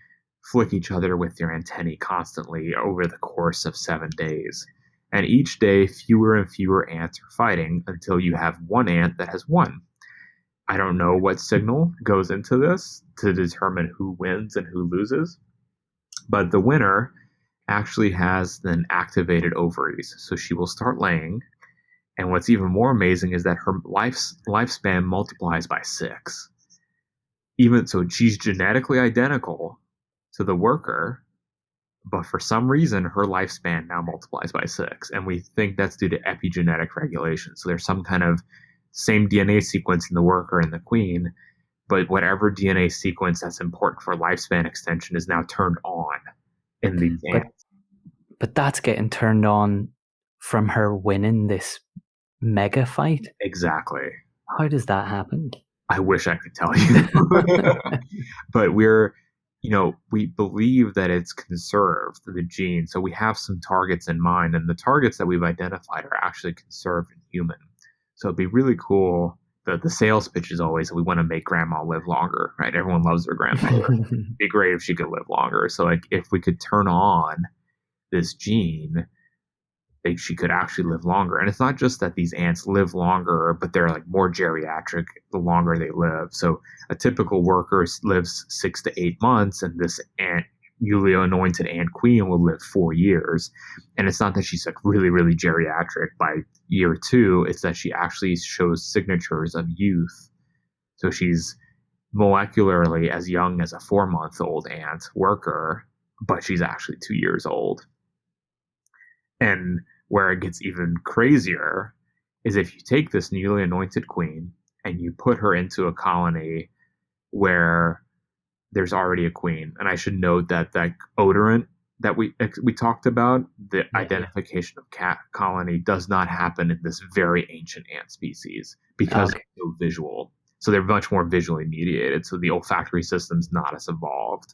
flick each other with their antennae constantly over the course of 7 days. And each day, fewer and fewer ants are fighting until you have one ant that has won. I don't know what signal goes into this to determine who wins and who loses, but the winner actually has then activated ovaries. So she will start laying. And what's even more amazing is that her lifespan multiplies by 6. Even so, she's genetically identical to the worker, but for some reason, her lifespan now multiplies by 6. And we think that's due to epigenetic regulation. So there's some kind of same DNA sequence in the worker and the queen, but whatever DNA sequence that's important for lifespan extension is now turned on in these ants. But that's getting turned on from her winning this mega fight? Exactly. How does that happen? I wish I could tell you. But we believe that it's conserved, the gene. So we have some targets in mind, and the targets that we've identified are actually conserved in human. So it'd be really cool. The sales pitch is always, we want to make grandma live longer, right? Everyone loves their grandmother. It'd be great if she could live longer. So like if we could turn on this gene, she could actually live longer. And it's not just that these ants live longer, but they're like more geriatric the longer they live. So a typical worker lives 6 to 8 months, and this newly anointed ant queen will live 4 years. And it's not that she's like really, really geriatric by year 2. It's that she actually shows signatures of youth. So she's molecularly as young as a 4-month-old ant worker, but she's actually 2 years old. And where it gets even crazier is if you take this newly anointed queen and you put her into a colony where there's already a queen. And I should note that that odorant that we talked about, the identification of cat colony, does not happen in this very ancient ant species because it's so visual. So they're much more visually mediated. So the olfactory system's not as evolved.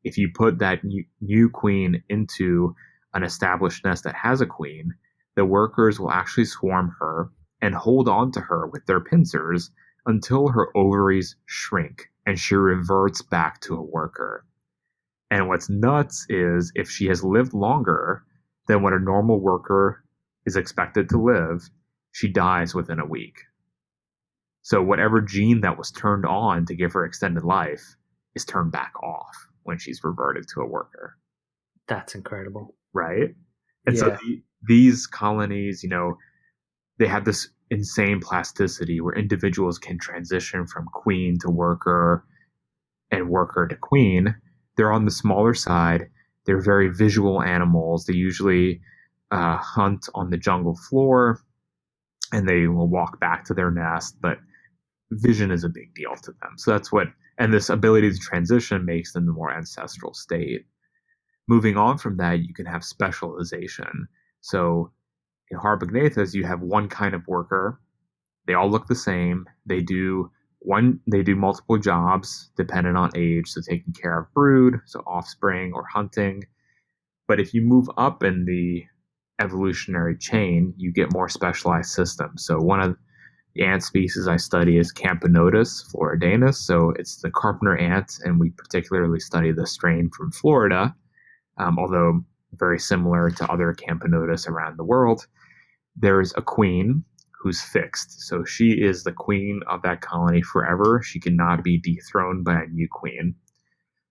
If you put that new queen into an established nest that has a queen, the workers will actually swarm her and hold on to her with their pincers until her ovaries shrink and she reverts back to a worker. And what's nuts is if she has lived longer than what a normal worker is expected to live, she dies within a week. So whatever gene that was turned on to give her extended life is turned back off when she's reverted to a worker. That's incredible. Right? And so these colonies, they have this insane plasticity where individuals can transition from queen to worker and worker to queen. They're on the smaller side. They're very visual animals. They usually hunt on the jungle floor, and they will walk back to their nest, but vision is a big deal to them. So that's and this ability to transition makes them the more ancestral state. Moving on from that, you can have specialization. So in Harpagnathus, you have one kind of worker. They all look the same. They do multiple jobs dependent on age, so taking care of brood, so offspring or hunting. But if you move up in the evolutionary chain, you get more specialized systems. So one of the ant species I study is Camponotus floridanus. So it's the carpenter ant, and we particularly study the strain from Florida, although very similar to other Camponotus around the world. There's a queen who's fixed. So she is the queen of that colony forever. She cannot be dethroned by a new queen.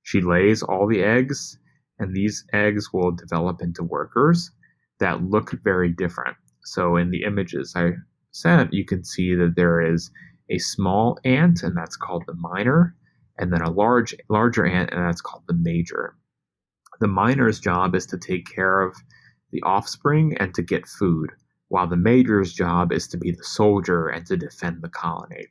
She lays all the eggs, and these eggs will develop into workers that look very different. So in the images I sent, you can see that there is a small ant, and that's called the minor, and then a larger ant, and that's called the major. The minor's job is to take care of the offspring and to get food. while the major's job is to be the soldier and to defend the colony.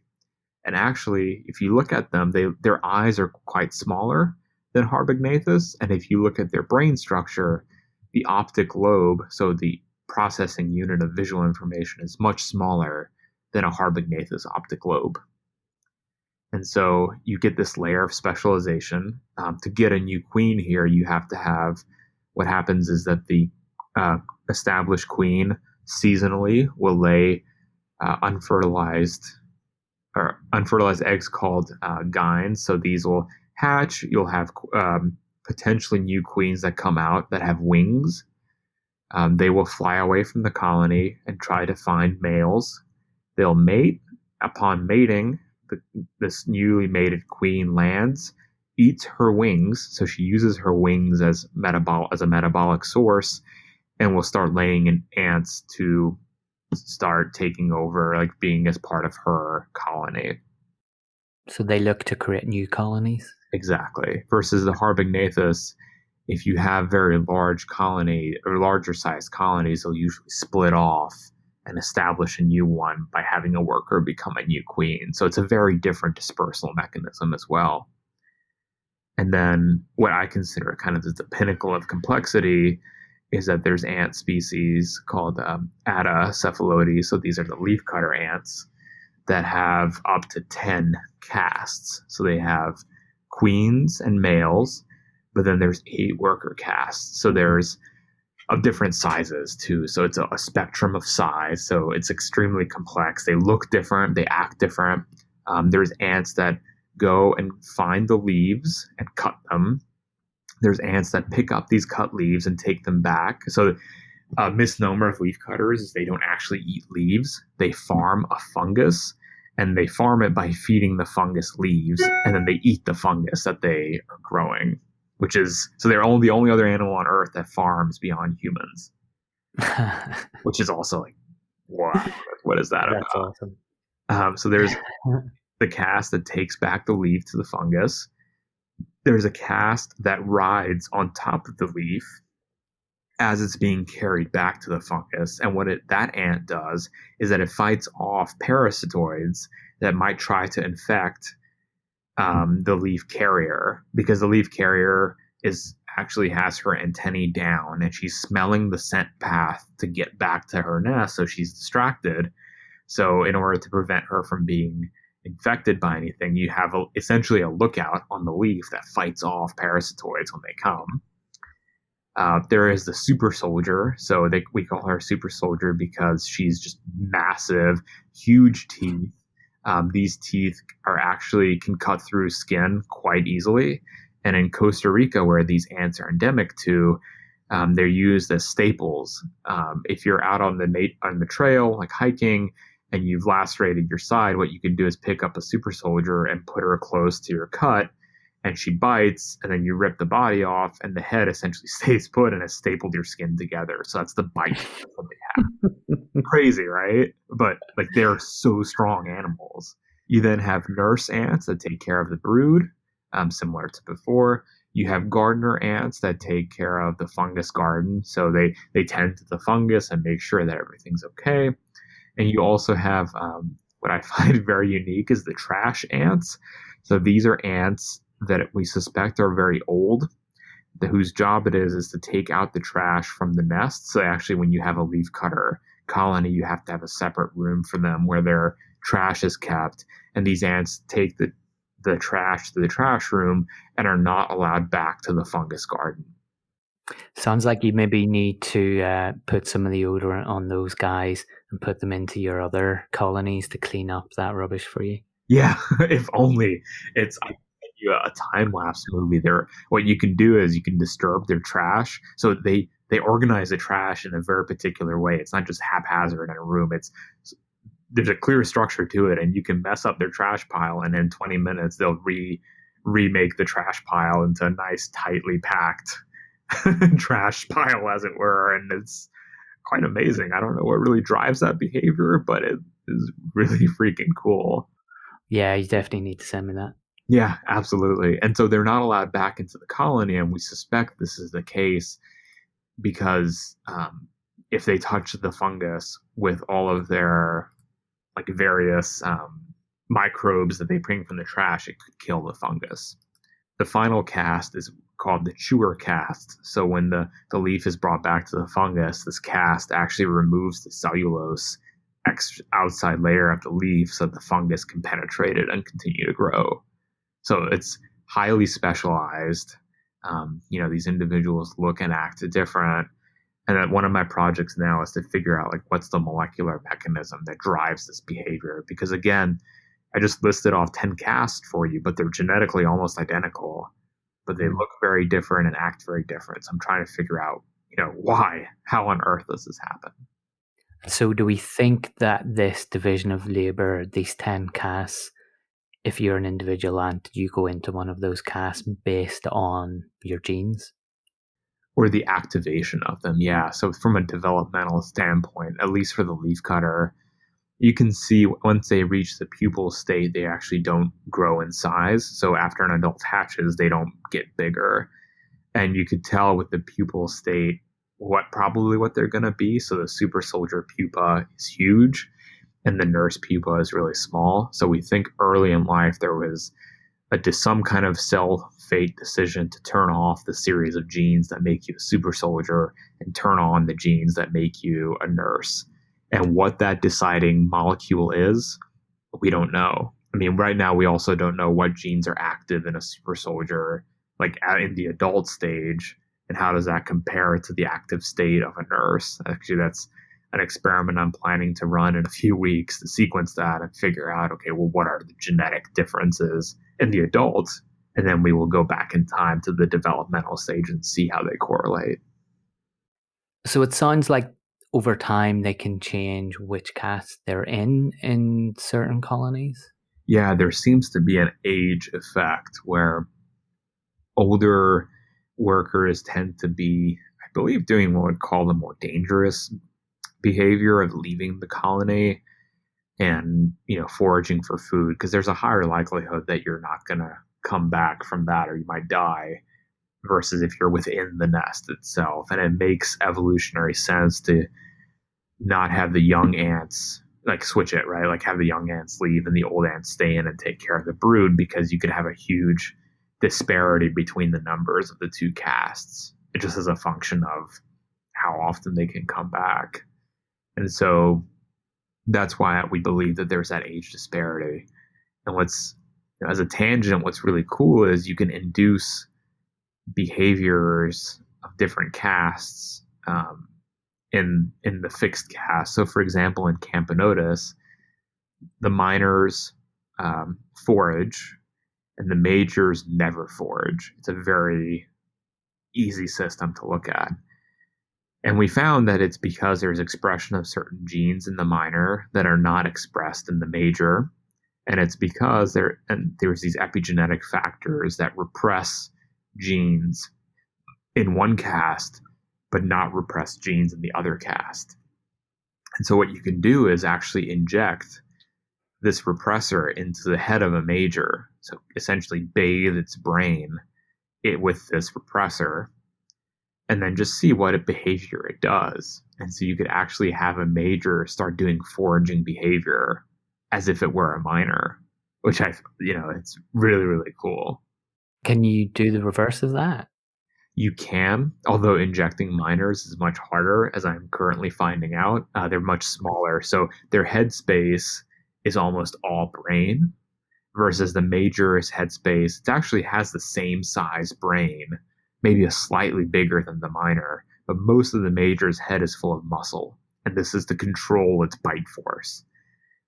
And actually, if you look at them, their eyes are quite smaller than Harbignathus. And if you look at their brain structure, the optic lobe, so the processing unit of visual information, is much smaller than a Harbignathus optic lobe. And so you get this layer of specialization. To get a new queen here, you have to have what happens is that the established queen seasonally will lay unfertilized eggs called gynes. So these will hatch. You'll have potentially new queens that come out that have wings. They will fly away from the colony and try to find males. They'll mate. Upon mating, this newly mated queen lands, eats her wings. So she uses her wings as a metabolic source, and will start laying in ants to start taking over, like being as part of her colony. So they look to create new colonies? Exactly. Versus the Harbignathus, if you have very large colony or larger sized colonies, they'll usually split off and establish a new one by having a worker become a new queen. So it's a very different dispersal mechanism as well. And then what I consider kind of the pinnacle of complexity is that there's ant species called Atta cephalotes. So these are the leafcutter ants that have up to 10 castes. So they have queens and males, but then there's 8 worker castes. So there's of different sizes too. So it's a spectrum of size. So it's extremely complex. They look different. They act different. There's ants that go and find the leaves and cut them. There's ants that pick up these cut leaves and take them back. So a misnomer of leaf cutters is they don't actually eat leaves. They farm a fungus, and they farm it by feeding the fungus leaves, and then they eat the fungus that they are growing, which is, so they're the only other animal on Earth that farms beyond humans, which is also like, wow, what is that That's about? awesome. So there's the caste that takes back the leaf to the fungus. There's a caste that rides on top of the leaf as it's being carried back to the fungus. And what that ant does is that it fights off parasitoids that might try to infect the leaf carrier, because the leaf carrier actually has her antennae down and she's smelling the scent path to get back to her nest, so she's distracted. So in order to prevent her from being infected by anything, you have essentially a lookout on the leaf that fights off parasitoids when they come. There is the super soldier. So we call her super soldier because she's just massive, huge teeth. These teeth can cut through skin quite easily. And in Costa Rica, where these ants are endemic to, they're used as staples. If you're out on the trail, like hiking, and you've lacerated your side, what you can do is pick up a super soldier and put her close to your cut, and she bites, and then you rip the body off, and the head essentially stays put and has stapled your skin together. So that's the bite that they have. Crazy, right? But like, they're so strong animals. You then have nurse ants that take care of the brood, similar to before. You have gardener ants that take care of the fungus garden. So they tend to the fungus and make sure that everything's okay. And you also have what I find very unique is the trash ants. So these are ants that we suspect are very old, whose job it is to take out the trash from the nest. So actually, when you have a leaf cutter colony, you have to have a separate room for them where their trash is kept. And these ants take the trash to the trash room and are not allowed back to the fungus garden. Sounds like you maybe need to put some of the odorant on those guys and put them into your other colonies to clean up that rubbish for you. Yeah, if only. I sent you a time lapse movie. What you can do is you can disturb their trash. So they organize the trash in a very particular way. It's not just haphazard in a room. There's a clear structure to it, and you can mess up their trash pile, and in 20 minutes they'll remake the trash pile into a nice, tightly packed trash pile, as it were. And it's quite amazing. I don't know what really drives that behavior, but it is really freaking cool. Yeah, you definitely need to send me that. Yeah, absolutely. And so they're not allowed back into the colony, and we suspect this is the case because if they touch the fungus with all of their like various microbes that they bring from the trash, it could kill the fungus. The final cast is called the chewer cast. So when the leaf is brought back to the fungus, this cast actually removes the cellulose outside layer of the leaf so the fungus can penetrate it and continue to grow. So it's highly specialized. These individuals look and act different. And that one of my projects now is to figure out like what's the molecular mechanism that drives this behavior. Because again, I just listed off 10 casts for you, but they're genetically almost identical, but they look very different and act very different. So I'm trying to figure out, why, how on earth does this happen? So do we think that this division of labor, these 10 castes, if you're an individual ant, you go into one of those castes based on your genes? Or the activation of them, yeah. So from a developmental standpoint, at least for the leafcutter, you can see once they reach the pupal state, they actually don't grow in size. So after an adult hatches, they don't get bigger. And you could tell with the pupal state what they're going to be. So the super soldier pupa is huge and the nurse pupa is really small. So we think early in life there was some kind of cell fate decision to turn off the series of genes that make you a super soldier and turn on the genes that make you a nurse. And what that deciding molecule is, we don't know. I mean, right now we also don't know what genes are active in a super soldier, like in the adult stage, and how does that compare to the active state of a nurse. Actually, that's an experiment I'm planning to run in a few weeks to sequence that and figure out, okay, well, what are the genetic differences in the adults? And then we will go back in time to the developmental stage and see how they correlate. So it sounds like over time they can change which caste they're in certain colonies. Yeah, there seems to be an age effect where older workers tend to be, I believe, doing what would call the more dangerous behavior of leaving the colony and foraging for food, because there's a higher likelihood that you're not going to come back from that or you might die versus if you're within the nest itself. And it makes evolutionary sense to not have the young ants like switch it, right? Like have the young ants leave and the old ants stay in and take care of the brood, because you could have a huge disparity between the numbers of the two castes. It just is a function of how often they can come back. And so that's why we believe that there's that age disparity. And as a tangent, what's really cool is you can induce behaviors of different castes in the fixed caste. So, for example, in Camponotus, the minors forage and the majors never forage. It's a very easy system to look at. And we found that it's because there's expression of certain genes in the minor that are not expressed in the major. And it's because there's these epigenetic factors that repress genes in one caste, but not repress genes in the other caste. And so what you can do is actually inject this repressor into the head of a major. So essentially bathe its brain with this repressor and then just see what behavior it does. And so you could actually have a major start doing foraging behavior as if it were a minor, which it's really, really cool. Can you do the reverse of that? You can, although injecting minors is much harder, as I'm currently finding out. They're much smaller, so their head space is almost all brain, versus the major's head space. It actually has the same size brain, maybe a slightly bigger than the minor, but most of the major's head is full of muscle, and this is to control its bite force.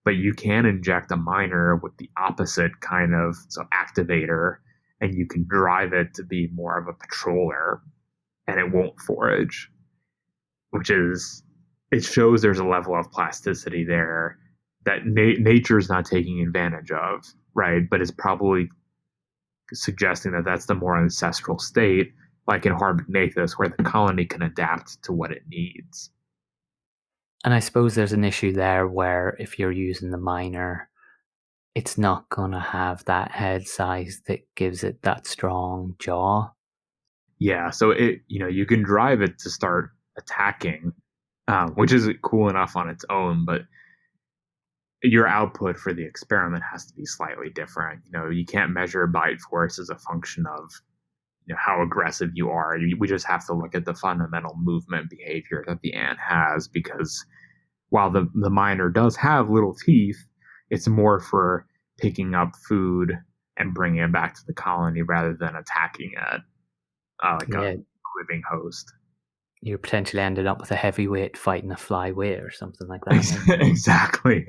But you can inject a minor with the opposite kind of activator, and you can drive it to be more of a patroller, and it won't forage, it shows there's a level of plasticity there that nature's not taking advantage of, right? But it's probably suggesting that that's the more ancestral state, like in Harbignathus, where the colony can adapt to what it needs. And I suppose there's an issue there where if you're using the minor, it's not going to have that head size that gives it that strong jaw. Yeah, so you can drive it to start attacking which is cool enough on its own, but your output for the experiment has to be slightly different. You can't measure bite force as a function of how aggressive you are. We just have to look at the fundamental movement behavior that the ant has, because while the miner does have little teeth, it's more for picking up food and bringing it back to the colony rather than attacking it like a Yeah, living host. you potentially ended up with a heavyweight fighting a flyweight or something like that. Exactly.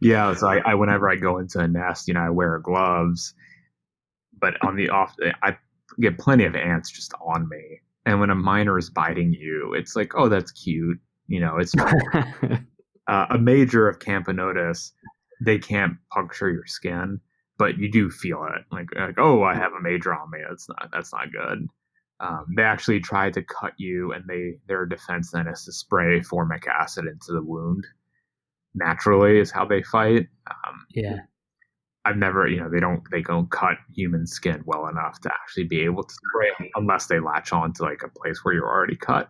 Yeah, so I whenever I go into a nest, I wear gloves, but on the off, I get plenty of ants just on me. And when a miner is biting you, it's like, oh, that's cute. It's a major of Camponotus. They can't puncture your skin, but you do feel it. Like, oh, I have a major on me. That's not good. They actually try to cut you, and their defense then is to spray formic acid into the wound. Naturally, is how they fight. Yeah. I've never, they don't cut human skin well enough to actually be able to spray unless they latch on to like a place where you're already cut.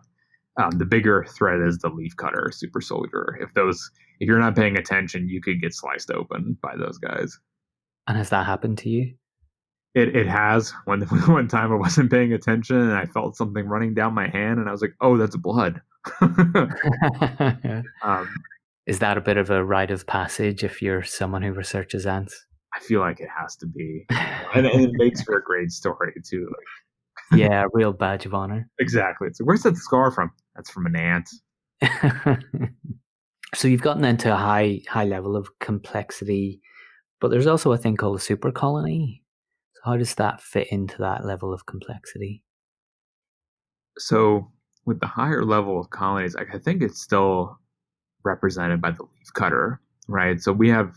The bigger threat is the leaf cutter super soldier. If you're not paying attention, you could get sliced open by those guys. And has that happened to you? It has. One time I wasn't paying attention and I felt something running down my hand and I was like, oh, that's blood. Is that a bit of a rite of passage if you're someone who researches ants? I feel like it has to be. And it makes for a great story too. Yeah, a real badge of honor. Exactly. So where's that scar from? That's from an ant. So you've gotten into a high level of complexity, but there's also a thing called a super colony. So how does that fit into that level of complexity? So with the higher level of colonies, I think it's still represented by the leafcutter, right? So we have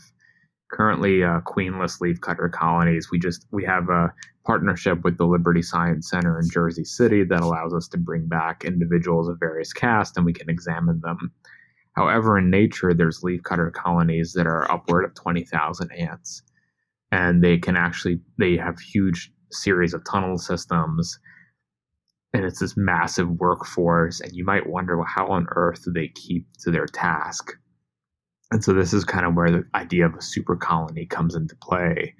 currently queenless leafcutter colonies. We have a partnership with the Liberty Science Center in Jersey City that allows us to bring back individuals of various castes and we can examine them. However, in nature, there's leafcutter colonies that are upward of 20,000 ants, and they have huge series of tunnel systems, and it's this massive workforce. And you might wonder, well, how on earth do they keep to their task? And so this is kind of where the idea of a super colony comes into play,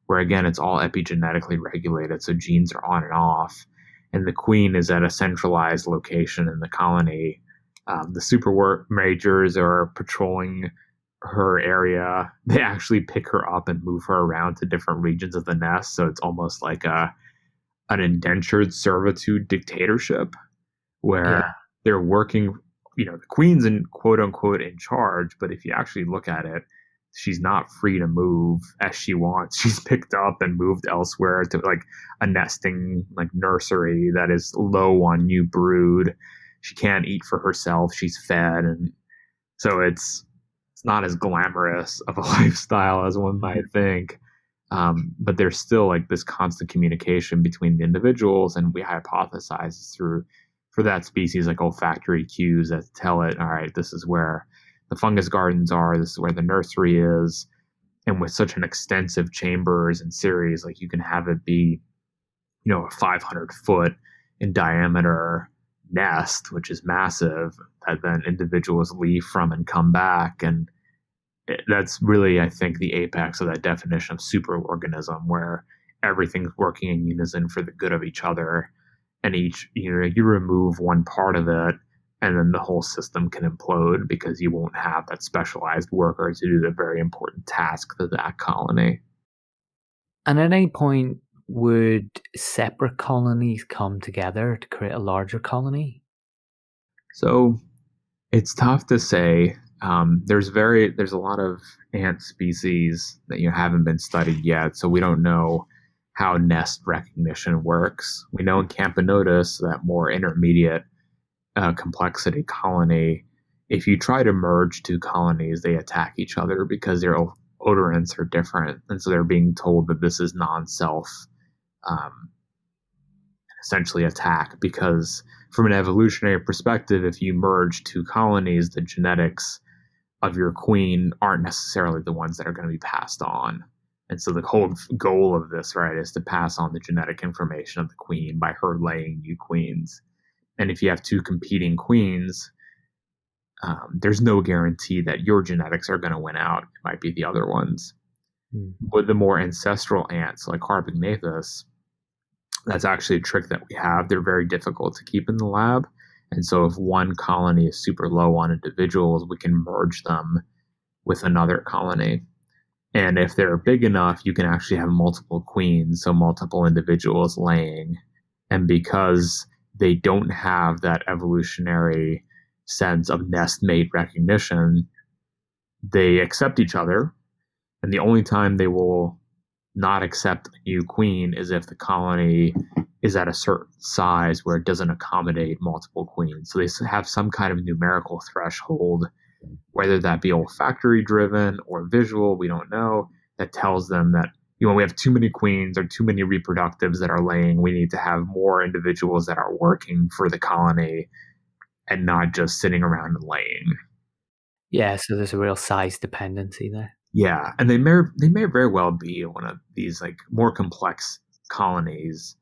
where again, it's all epigenetically regulated. So genes are on and off, and the queen is at a centralized location in the colony. The super work majors are patrolling her area. They actually pick her up and move her around to different regions of the nest. So it's almost like an indentured servitude dictatorship where they're working, the queen's in quote unquote in charge, but if you actually look at it, she's not free to move as she wants. She's picked up and moved elsewhere to like a nesting like nursery that is low on new brood. She can't eat for herself. She's fed, and so it's not as glamorous of a lifestyle as one might think. But there's still like this constant communication between the individuals, and we hypothesize for that species like olfactory cues that tell it, all right, this is where the fungus gardens are, this is where the nursery is. And with such an extensive chambers and series, like you can have it be, a 500-foot in diameter nest, which is massive, that then individuals leave from and come back. And that's really, I think, the apex of that definition of superorganism, where everything's working in unison for the good of each other. And you remove one part of it, and then the whole system can implode because you won't have that specialized worker to do the very important task of that colony. And at any point, would separate colonies come together to create a larger colony? So it's tough to say. There's a lot of ant species that haven't been studied yet, so we don't know how nest recognition works. We know in Camponotus, that more intermediate complexity colony, if you try to merge two colonies, they attack each other because their odorants are different, and so they're being told that this is non-self, essentially attack, because from an evolutionary perspective, if you merge two colonies, the genetics of your queen aren't necessarily the ones that are going to be passed on. And so the whole goal of this, right, is to pass on the genetic information of the queen by her laying new queens. And if you have two competing queens, there's no guarantee that your genetics are going to win out. It might be the other ones. With the more ancestral ants like Harpagnathus, that's actually a trick that we have. They're very difficult to keep in the lab. And so if one colony is super low on individuals, we can merge them with another colony. And if they're big enough, you can actually have multiple queens, so multiple individuals laying. And because they don't have that evolutionary sense of nest mate recognition, they accept each other. And the only time they will not accept a new queen is if the colony is at a certain size where it doesn't accommodate multiple queens. So they have some kind of numerical threshold, whether that be olfactory driven or visual, we don't know, that tells them that we have too many queens or too many reproductives that are laying. We need to have more individuals that are working for the colony and not just sitting around and laying. Yeah, so there's a real size dependency there. Yeah, and they may very well be one of these like more complex colonies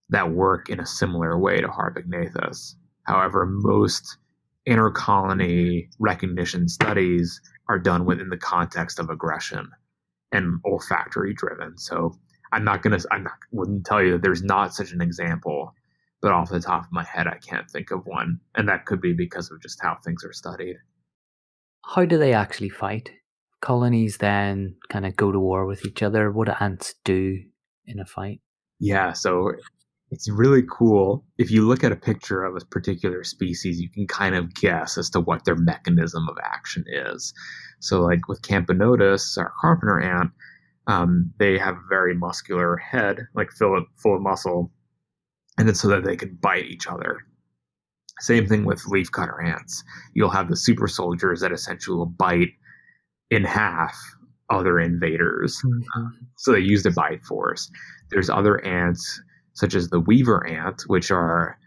that work in a similar way to Harpagnathus. However, most intercolony recognition studies are done within the context of aggression and olfactory driven. So wouldn't tell you that there's not such an example, but off the top of my head, I can't think of one, and that could be because of just how things are studied. How do they actually fight? Colonies then kind of go to war with each other. What do ants do in a fight? Yeah, so it's really cool. If you look at a picture of a particular species, you can kind of guess as to what their mechanism of action is. So, like with Camponotus, our carpenter ant, they have a very muscular head, like full of muscle, and it's so that they can bite each other. Same thing with leafcutter ants. You'll have the super soldiers that essentially will bite in half other invaders. So they use the bite force. There's other ants, such as the weaver ant, which are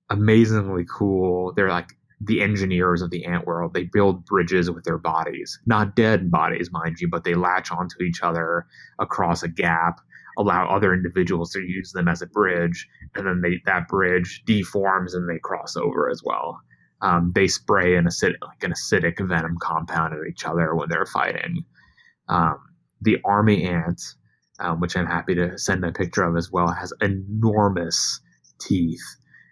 amazingly cool. They're like the engineers of the ant world. They build bridges with their bodies, not dead bodies, mind you, but they latch onto each other across a gap, allow other individuals to use them as a bridge, and then that bridge deforms and they cross over as well. They spray an acidic venom compound at each other when they're fighting. The army ant, which I'm happy to send a picture of as well, has enormous teeth,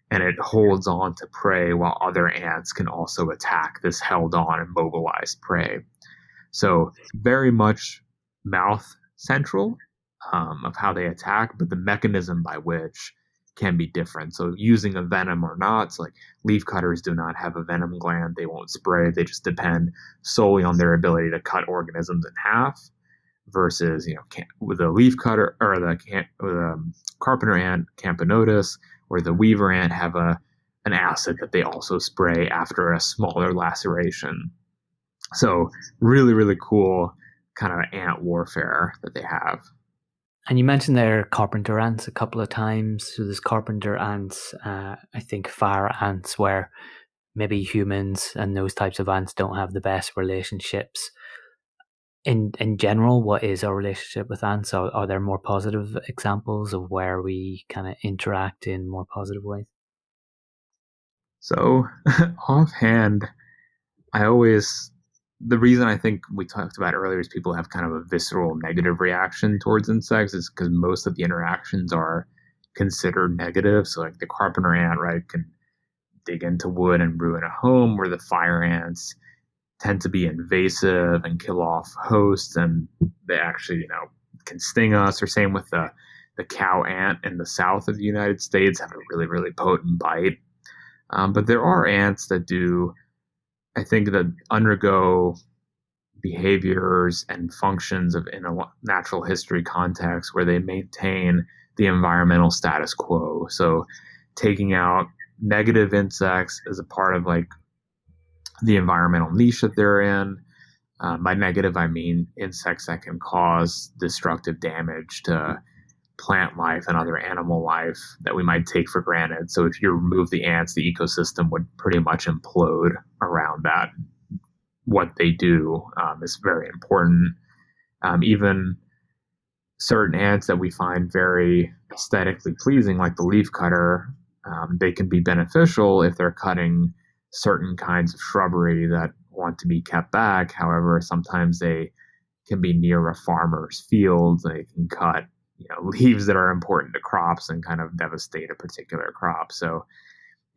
and it holds on to prey while other ants can also attack this held on and mobilized prey. So very much mouth central of how they attack, but the mechanism by which can be different. So using a venom or not, so like leafcutters do not have a venom gland. They won't spray. They just depend solely on their ability to cut organisms in half. Versus, with a leafcutter or the carpenter ant, Camponotus, or the weaver ant have an acid that they also spray after a smaller laceration. So really, really cool kind of ant warfare that they have. And you mentioned there carpenter ants a couple of times. So there's carpenter ants, I think fire ants, where maybe humans and those types of ants don't have the best relationships. In general, what is our relationship with ants? Are there more positive examples of where we kind of interact in more positive ways? So offhand, the reason I think we talked about earlier is people have kind of a visceral negative reaction towards insects is because most of the interactions are considered negative. So like the carpenter ant, right, can dig into wood and ruin a home, where the fire ants tend to be invasive and kill off hosts, and they actually, can sting us. Or same with the cow ant in the south of the United States, have a really, really potent bite. But there are ants that do, I think, that undergo behaviors and functions in a natural history context where they maintain the environmental status quo. So taking out negative insects as a part of like the environmental niche that they're in. By negative, I mean insects that can cause destructive damage to plant life and other animal life that we might take for granted. So if you remove the ants, the ecosystem would pretty much implode around that. What they do is very important. Even certain ants that we find very aesthetically pleasing, like the leafcutter, They can be beneficial if they're cutting certain kinds of shrubbery that want to be kept back. However, sometimes they can be near a farmer's field. They can cut, leaves that are important to crops and kind of devastate a particular crop. So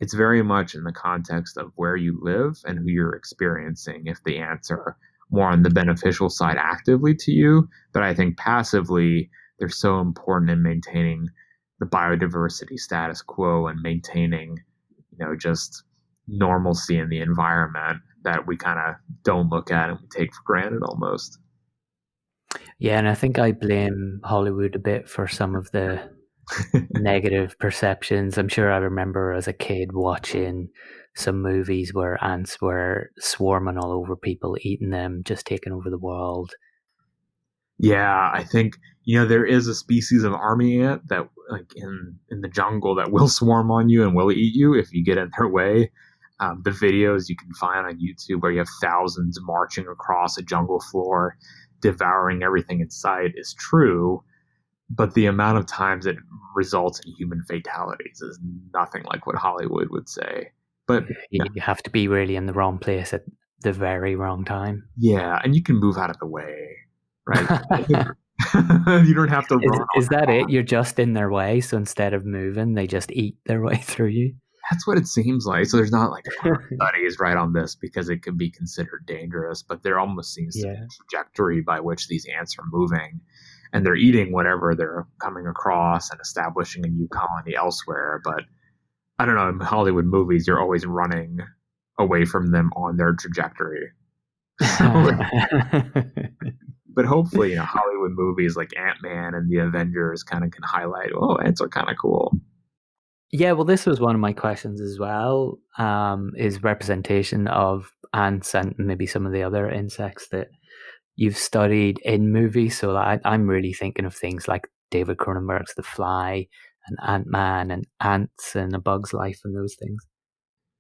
it's very much in the context of where you live and who you're experiencing. If the ants are more on the beneficial side actively to you, but I think passively, they're so important in maintaining the biodiversity status quo and maintaining, just normalcy in the environment that we kind of don't look at and we take for granted almost. Yeah, and I think I blame Hollywood a bit for some of the negative perceptions. I'm sure I remember as a kid watching some movies where ants were swarming all over people, eating them, just taking over the world. Yeah, I think there is a species of army ant that, like in the jungle, that will swarm on you and will eat you if you get in their way. The videos you can find on YouTube where you have thousands marching across a jungle floor, devouring everything in sight, is true. But the amount of times it results in human fatalities is nothing like what Hollywood would say. But You have to be really in the wrong place at the very wrong time. yeah, and you can move out of the way, right? You don't have to run. Is that it? You're just in their way, so instead of moving, they just eat their way through you? That's what it seems like. So there's not like studies right on this because it can be considered dangerous, but there almost seems to be a trajectory by which these ants are moving, and they're eating whatever they're coming across and establishing a new colony elsewhere. But I don't know, in Hollywood movies, you're always running away from them on their trajectory. But hopefully, Hollywood movies like Ant-Man and the Avengers kind of can highlight, oh, ants are kind of cool. Yeah, well, this was one of my questions as well, is representation of ants and maybe some of the other insects that you've studied in movies. So I'm really thinking of things like David Cronenberg's The Fly and Ant-Man and Ants and A Bug's Life and those things.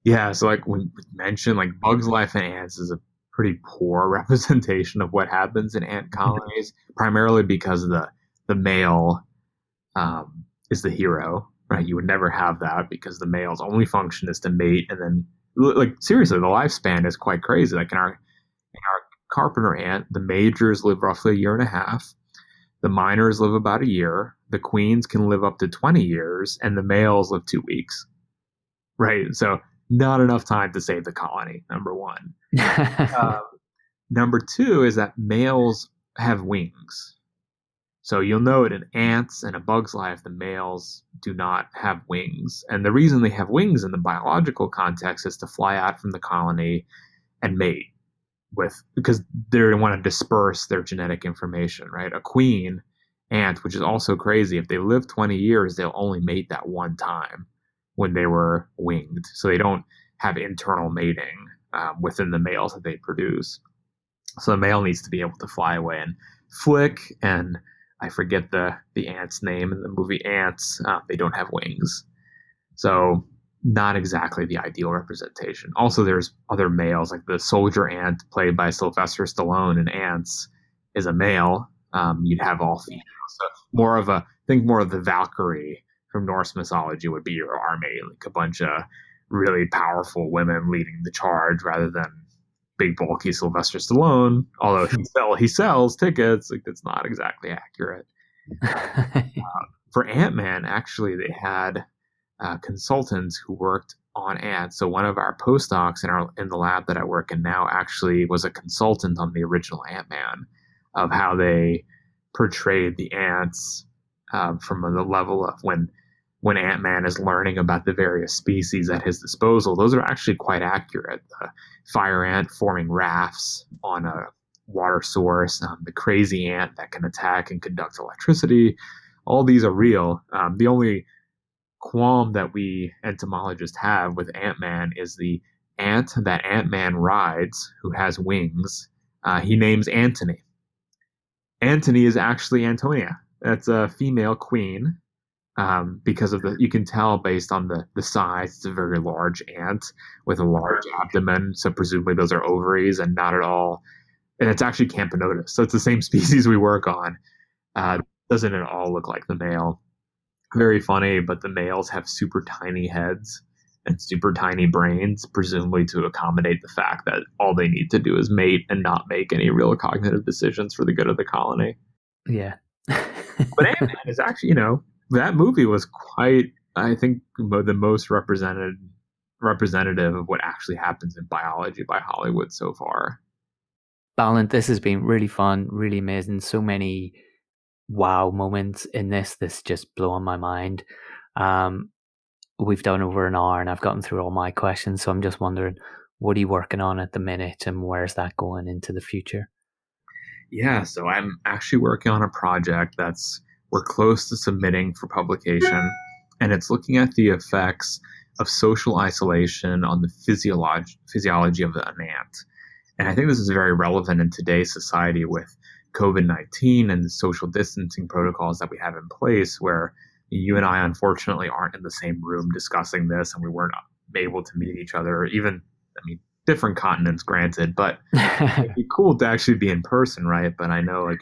Yeah, so like when we mentioned, like Bug's Life and ants is a pretty poor representation of what happens in ant colonies, primarily because the male is the hero, right? You would never have that because the male's only function is to mate, and then like seriously, the lifespan is quite crazy. Like in our carpenter ant, the majors live roughly a year and a half. The minors live about a year. The queens can live up to 20 years, and the males live 2 weeks. Right. So not enough time to save the colony, number one. Number two is that males have wings. So you'll note in ants and A Bug's Life, the males do not have wings. And the reason they have wings in the biological context is to fly out from the colony and mate because they want to disperse their genetic information, right? A queen ant, which is also crazy, if they live 20 years, they'll only mate that one time when they were winged. So they don't have internal mating within the males that they produce. So the male needs to be able to fly away and flick, and I forget the ant's name in the movie Ants. They don't have wings. So not exactly the ideal representation. Also, there's other males, like the soldier ant played by Sylvester Stallone in Ants is a male. You'd have all females. So more of the Valkyrie from Norse mythology would be your army, like a bunch of really powerful women leading the charge rather than big bulky Sylvester Stallone. Although he sells tickets, like that's not exactly accurate. For Ant-Man, actually, they had consultants who worked on ants. So one of our postdocs in the lab that I work in now actually was a consultant on the original Ant-Man, of how they portrayed the ants from the level of when Ant-Man is learning about the various species at his disposal. Those are actually quite accurate. The fire ant forming rafts on a water source, the crazy ant that can attack and conduct electricity, all these are real. The only qualm that we entomologists have with Ant-Man is the ant that Ant-Man rides, who has wings. He names Antony. Antony is actually Antonia. That's a female queen. Because of you can tell based on the size, it's a very large ant with a large abdomen. So presumably those are ovaries and not at all. And it's actually Camponotus. So it's the same species we work on. Doesn't at all look like the male. Very funny, but the males have super tiny heads and super tiny brains, presumably to accommodate the fact that all they need to do is mate and not make any real cognitive decisions for the good of the colony. Yeah. But Ant-Man is actually, that movie was quite, I think, the most representative of what actually happens in biology by Hollywood so far. Balint, this has been really fun, really amazing. So many wow moments in this. This just blowing my mind. We've done over an hour and I've gotten through all my questions. So I'm just wondering, what are you working on at the minute and where's that going into the future? Yeah, so I'm actually working on a project we're close to submitting for publication, and it's looking at the effects of social isolation on the physiology of an ant. And I think this is very relevant in today's society with COVID-19 and the social distancing protocols that we have in place, where you and I unfortunately aren't in the same room discussing this, and we weren't able to meet each other, even, I mean, different continents, granted, but it'd be cool to actually be in person, right? But I know like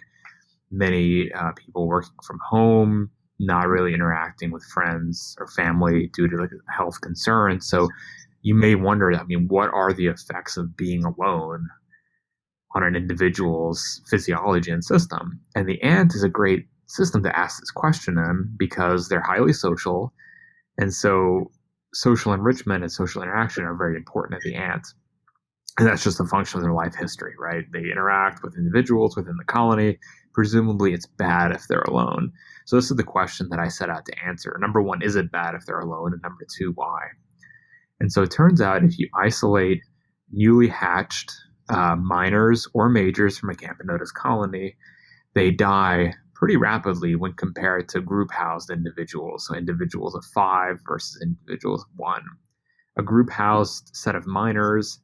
many people working from home, not really interacting with friends or family due to like health concerns. So you may wonder, I mean, what are the effects of being alone on an individual's physiology and system? And the ant is a great system to ask this question in because they're highly social. And so social enrichment and social interaction are very important at the ant. And that's just a function of their life history, right? They interact with individuals within the colony. Presumably, it's bad if they're alone. So, this is the question that I set out to answer. Number one, is it bad if they're alone? And number two, why? And so, it turns out if you isolate newly hatched minors or majors from a Camponotus colony, they die pretty rapidly when compared to group housed individuals. So, individuals of 5 versus individuals of 1. A group housed set of minors,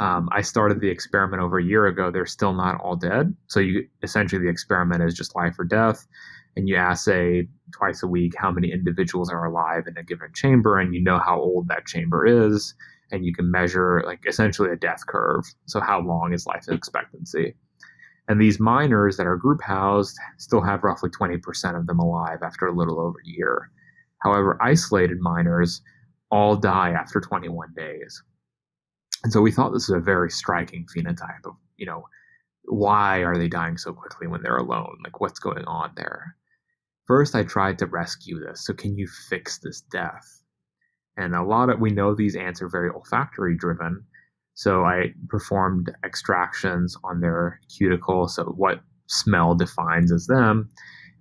I started the experiment over a year ago. They're still not all dead. So essentially the experiment is just life or death. And you assay twice a week how many individuals are alive in a given chamber, and you know how old that chamber is. And you can measure like essentially a death curve. So how long is life expectancy? And these minors that are group housed still have roughly 20% of them alive after a little over a year. However, isolated minors all die after 21 days. And so we thought this was a very striking phenotype of, why are they dying so quickly when they're alone? Like, what's going on there? First, I tried to rescue this. So, can you fix this death? And we know these ants are very olfactory driven. So, I performed extractions on their cuticle. So, what smell defines as them.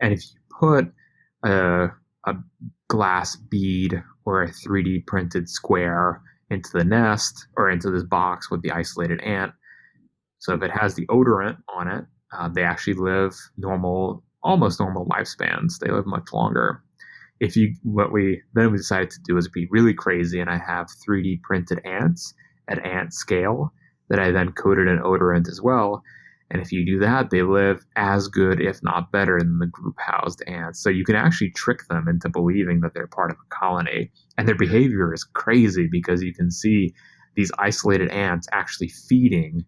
And if you put a glass bead or a 3D printed square into the nest or into this box with the isolated ant. So if it has the odorant on it, they actually live almost normal lifespans. They live much longer. What we decided to do is be really crazy, and I have 3D printed ants at ant scale that I then coated in odorant as well. And if you do that, they live as good, if not better, than the group housed ants. So you can actually trick them into believing that they're part of a colony. And their behavior is crazy because you can see these isolated ants actually feeding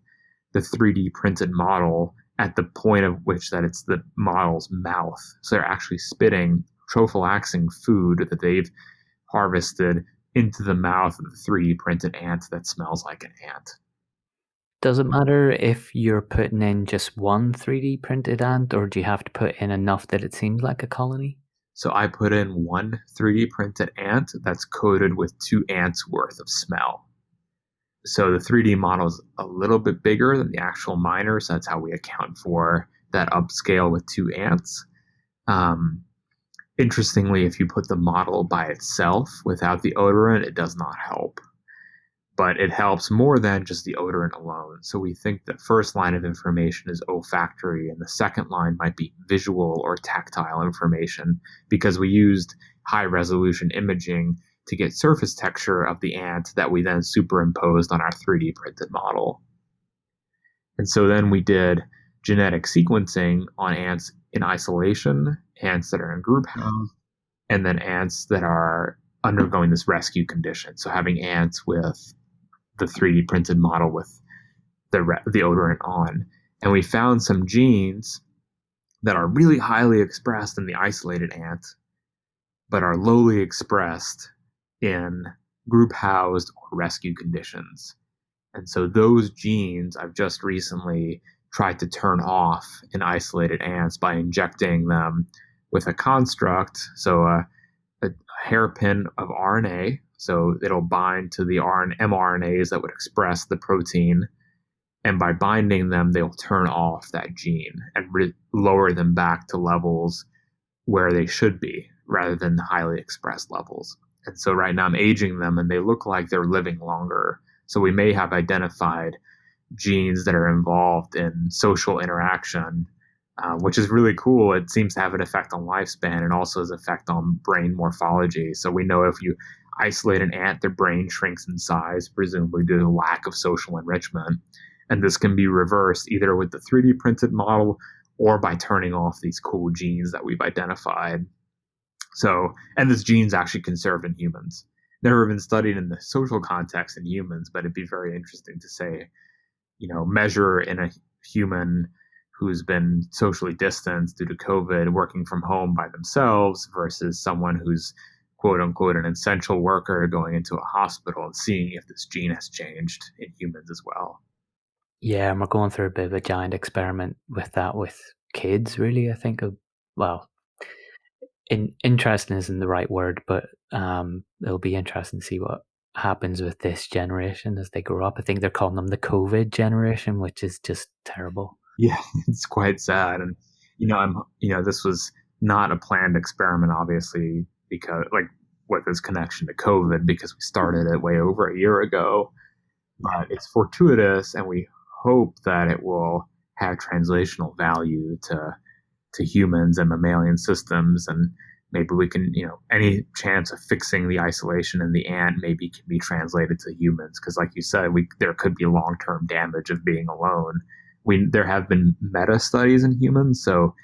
the 3D printed model at the point of which that it's the model's mouth. So they're actually spitting trophallaxing food that they've harvested into the mouth of the 3D printed ant that smells like an ant. Does it matter if you're putting in just one 3D printed ant, or do you have to put in enough that it seems like a colony? So I put in one 3D printed ant that's coated with 2 ants worth of smell. So the 3D model is a little bit bigger than the actual minor, so that's how we account for that upscale with 2 ants. Interestingly, if you put the model by itself without the odorant, it does not help. But it helps more than just the odorant alone. So we think the first line of information is olfactory, and the second line might be visual or tactile information because we used high resolution imaging to get surface texture of the ant that we then superimposed on our 3D printed model. And so then we did genetic sequencing on ants in isolation, ants that are in group house, and then ants that are undergoing this rescue condition. So having ants with the 3D printed model with the odorant on. And we found some genes that are really highly expressed in the isolated ant but are lowly expressed in group housed or rescue conditions. And so those genes I've just recently tried to turn off in isolated ants by injecting them with a construct, so a hairpin of RNA, so it'll bind to the mRNAs that would express the protein, and by binding them, they'll turn off that gene and lower them back to levels where they should be rather than the highly expressed levels. And so right now I'm aging them and they look like they're living longer. So we may have identified genes that are involved in social interaction, which is really cool. It seems to have an effect on lifespan and also has an effect on brain morphology. So we know if you isolate an ant, their brain shrinks in size, presumably due to the lack of social enrichment. And this can be reversed either with the 3D printed model or by turning off these cool genes that we've identified. So, and this gene's actually conserved in humans. Never been studied in the social context in humans, but it'd be very interesting to say, measure in a human who's been socially distanced due to COVID, working from home by themselves versus someone who's quote unquote an essential worker going into a hospital and seeing if this gene has changed in humans as well. Yeah, and we're going through a bit of a giant experiment with that with kids, really. I think, interesting isn't the right word, but it'll be interesting to see what happens with this generation as they grow up. I think they're calling them the COVID generation, which is just terrible. Yeah, it's quite sad. And, this was not a planned experiment, obviously, because with this connection to COVID, because we started it way over a year ago, but it's fortuitous and we hope that it will have translational value to humans and mammalian systems, and maybe we can, any chance of fixing the isolation in the ant maybe can be translated to humans, because like you said, there could be long-term damage of being alone. There have been meta studies in humans, so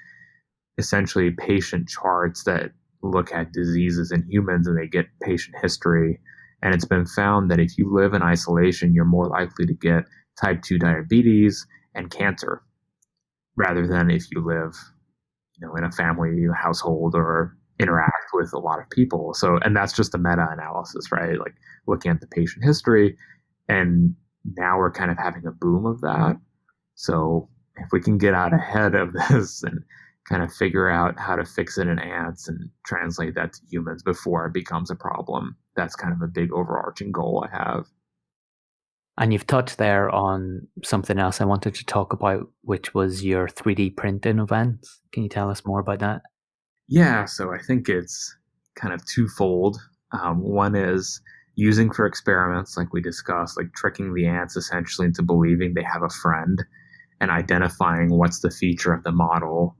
essentially patient charts that look at diseases in humans and they get patient history, and it's been found that if you live in isolation, you're more likely to get type 2 diabetes and cancer rather than if you live in a family household or interact with a lot of people. So, and that's just a meta-analysis, right? Like looking at the patient history, and now we're kind of having a boom of that. So if we can get out ahead of this and kind of figure out how to fix it in ants and translate that to humans before it becomes a problem, that's kind of a big overarching goal I have. And you've touched there on something else I wanted to talk about, which was your 3D printing events. Can you tell us more about that? Yeah, so I think it's kind of twofold. One is using for experiments, like we discussed, like tricking the ants essentially into believing they have a friend and identifying what's the feature of the model,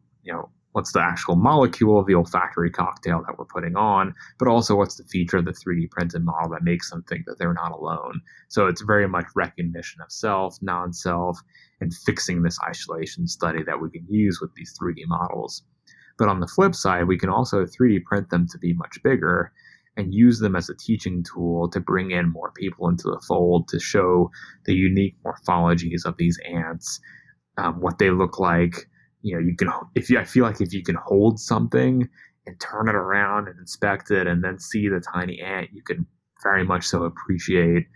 what's the actual molecule of the olfactory cocktail that we're putting on, but also what's the feature of the 3D printed model that makes them think that they're not alone. So it's very much recognition of self, non-self, and fixing this isolation study that we can use with these 3D models. But on the flip side, we can also 3D print them to be much bigger and use them as a teaching tool to bring in more people into the fold to show the unique morphologies of these ants, what they look like. I feel like if you can hold something and turn it around and inspect it and then see the tiny ant, you can very much so appreciate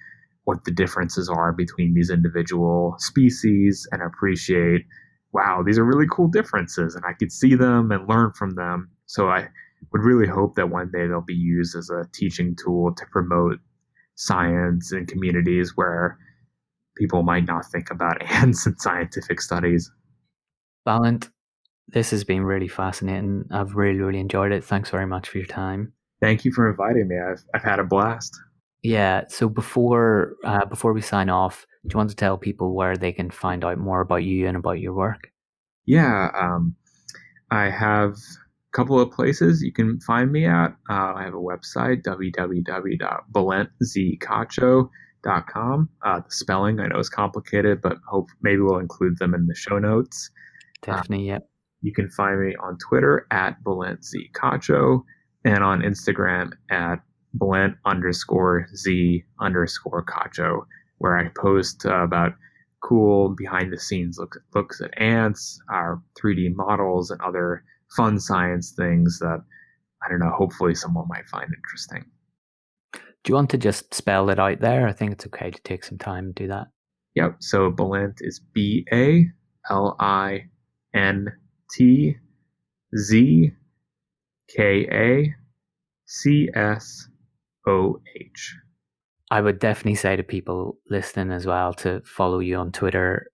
what the differences are between these individual species and appreciate, wow, these are really cool differences and I could see them and learn from them. So I would really hope that one day they'll be used as a teaching tool to promote science in communities where people might not think about ants in scientific studies. Balint, this has been really fascinating. I've really, really enjoyed it. Thanks very much for your time. Thank you for inviting me. I've had a blast. Yeah. So before we sign off, do you want to tell people where they can find out more about you and about your work? Yeah, I have a couple of places you can find me at. I have a website, www.balintkacsoh.com. The spelling I know is complicated, but hope maybe we'll include them in the show notes. Definitely, yeah. You can find me on Twitter at BalintZKacsoh and on Instagram at Balint_Z_Kacsoh, where I post about cool behind the scenes looks at ants, our 3D models, and other fun science things that I don't know, hopefully someone might find interesting. Do you want to just spell it out there? I think it's okay to take some time and do that. Yep. So Balint is BALINTZKACSOH. I would definitely say to people listening as well to follow you on Twitter.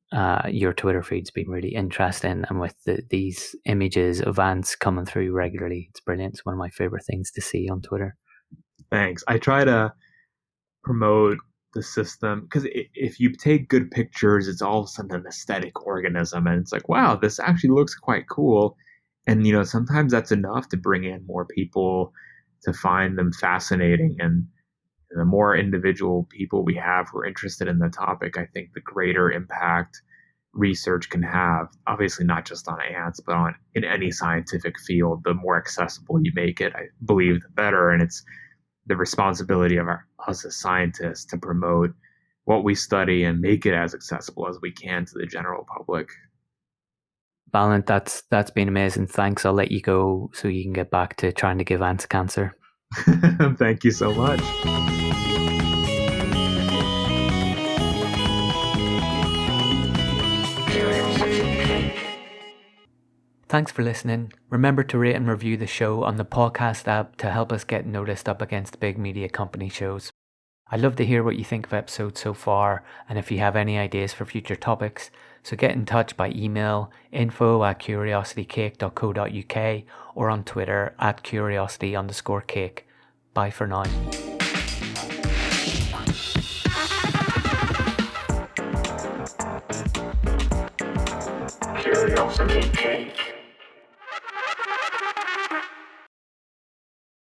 Your Twitter feed's been really interesting, and with these images of ants coming through regularly, it's brilliant. It's one of my favorite things to see on Twitter. Thanks. I try to promote the system because if you take good pictures, it's all of a sudden an aesthetic organism, and it's like, wow, this actually looks quite cool. And sometimes that's enough to bring in more people to find them fascinating. And the more individual people we have who are interested in the topic, I think the greater impact research can have. Obviously, not just on ants, but in any scientific field. The more accessible you make it, I believe, the better. And it's the responsibility of us as scientists to promote what we study and make it as accessible as we can to the general public. Balint, that's been amazing. Thanks. I'll let you go so you can get back to trying to give ants cancer. Thank you so much. Thanks for listening. Remember to rate and review the show on the podcast app to help us get noticed up against big media company shows. I'd love to hear what you think of episodes so far, and if you have any ideas for future topics, so get in touch by email info@curiositycake.co.uk or on Twitter @curiosity_cake. Bye for now. Curiosity Cake.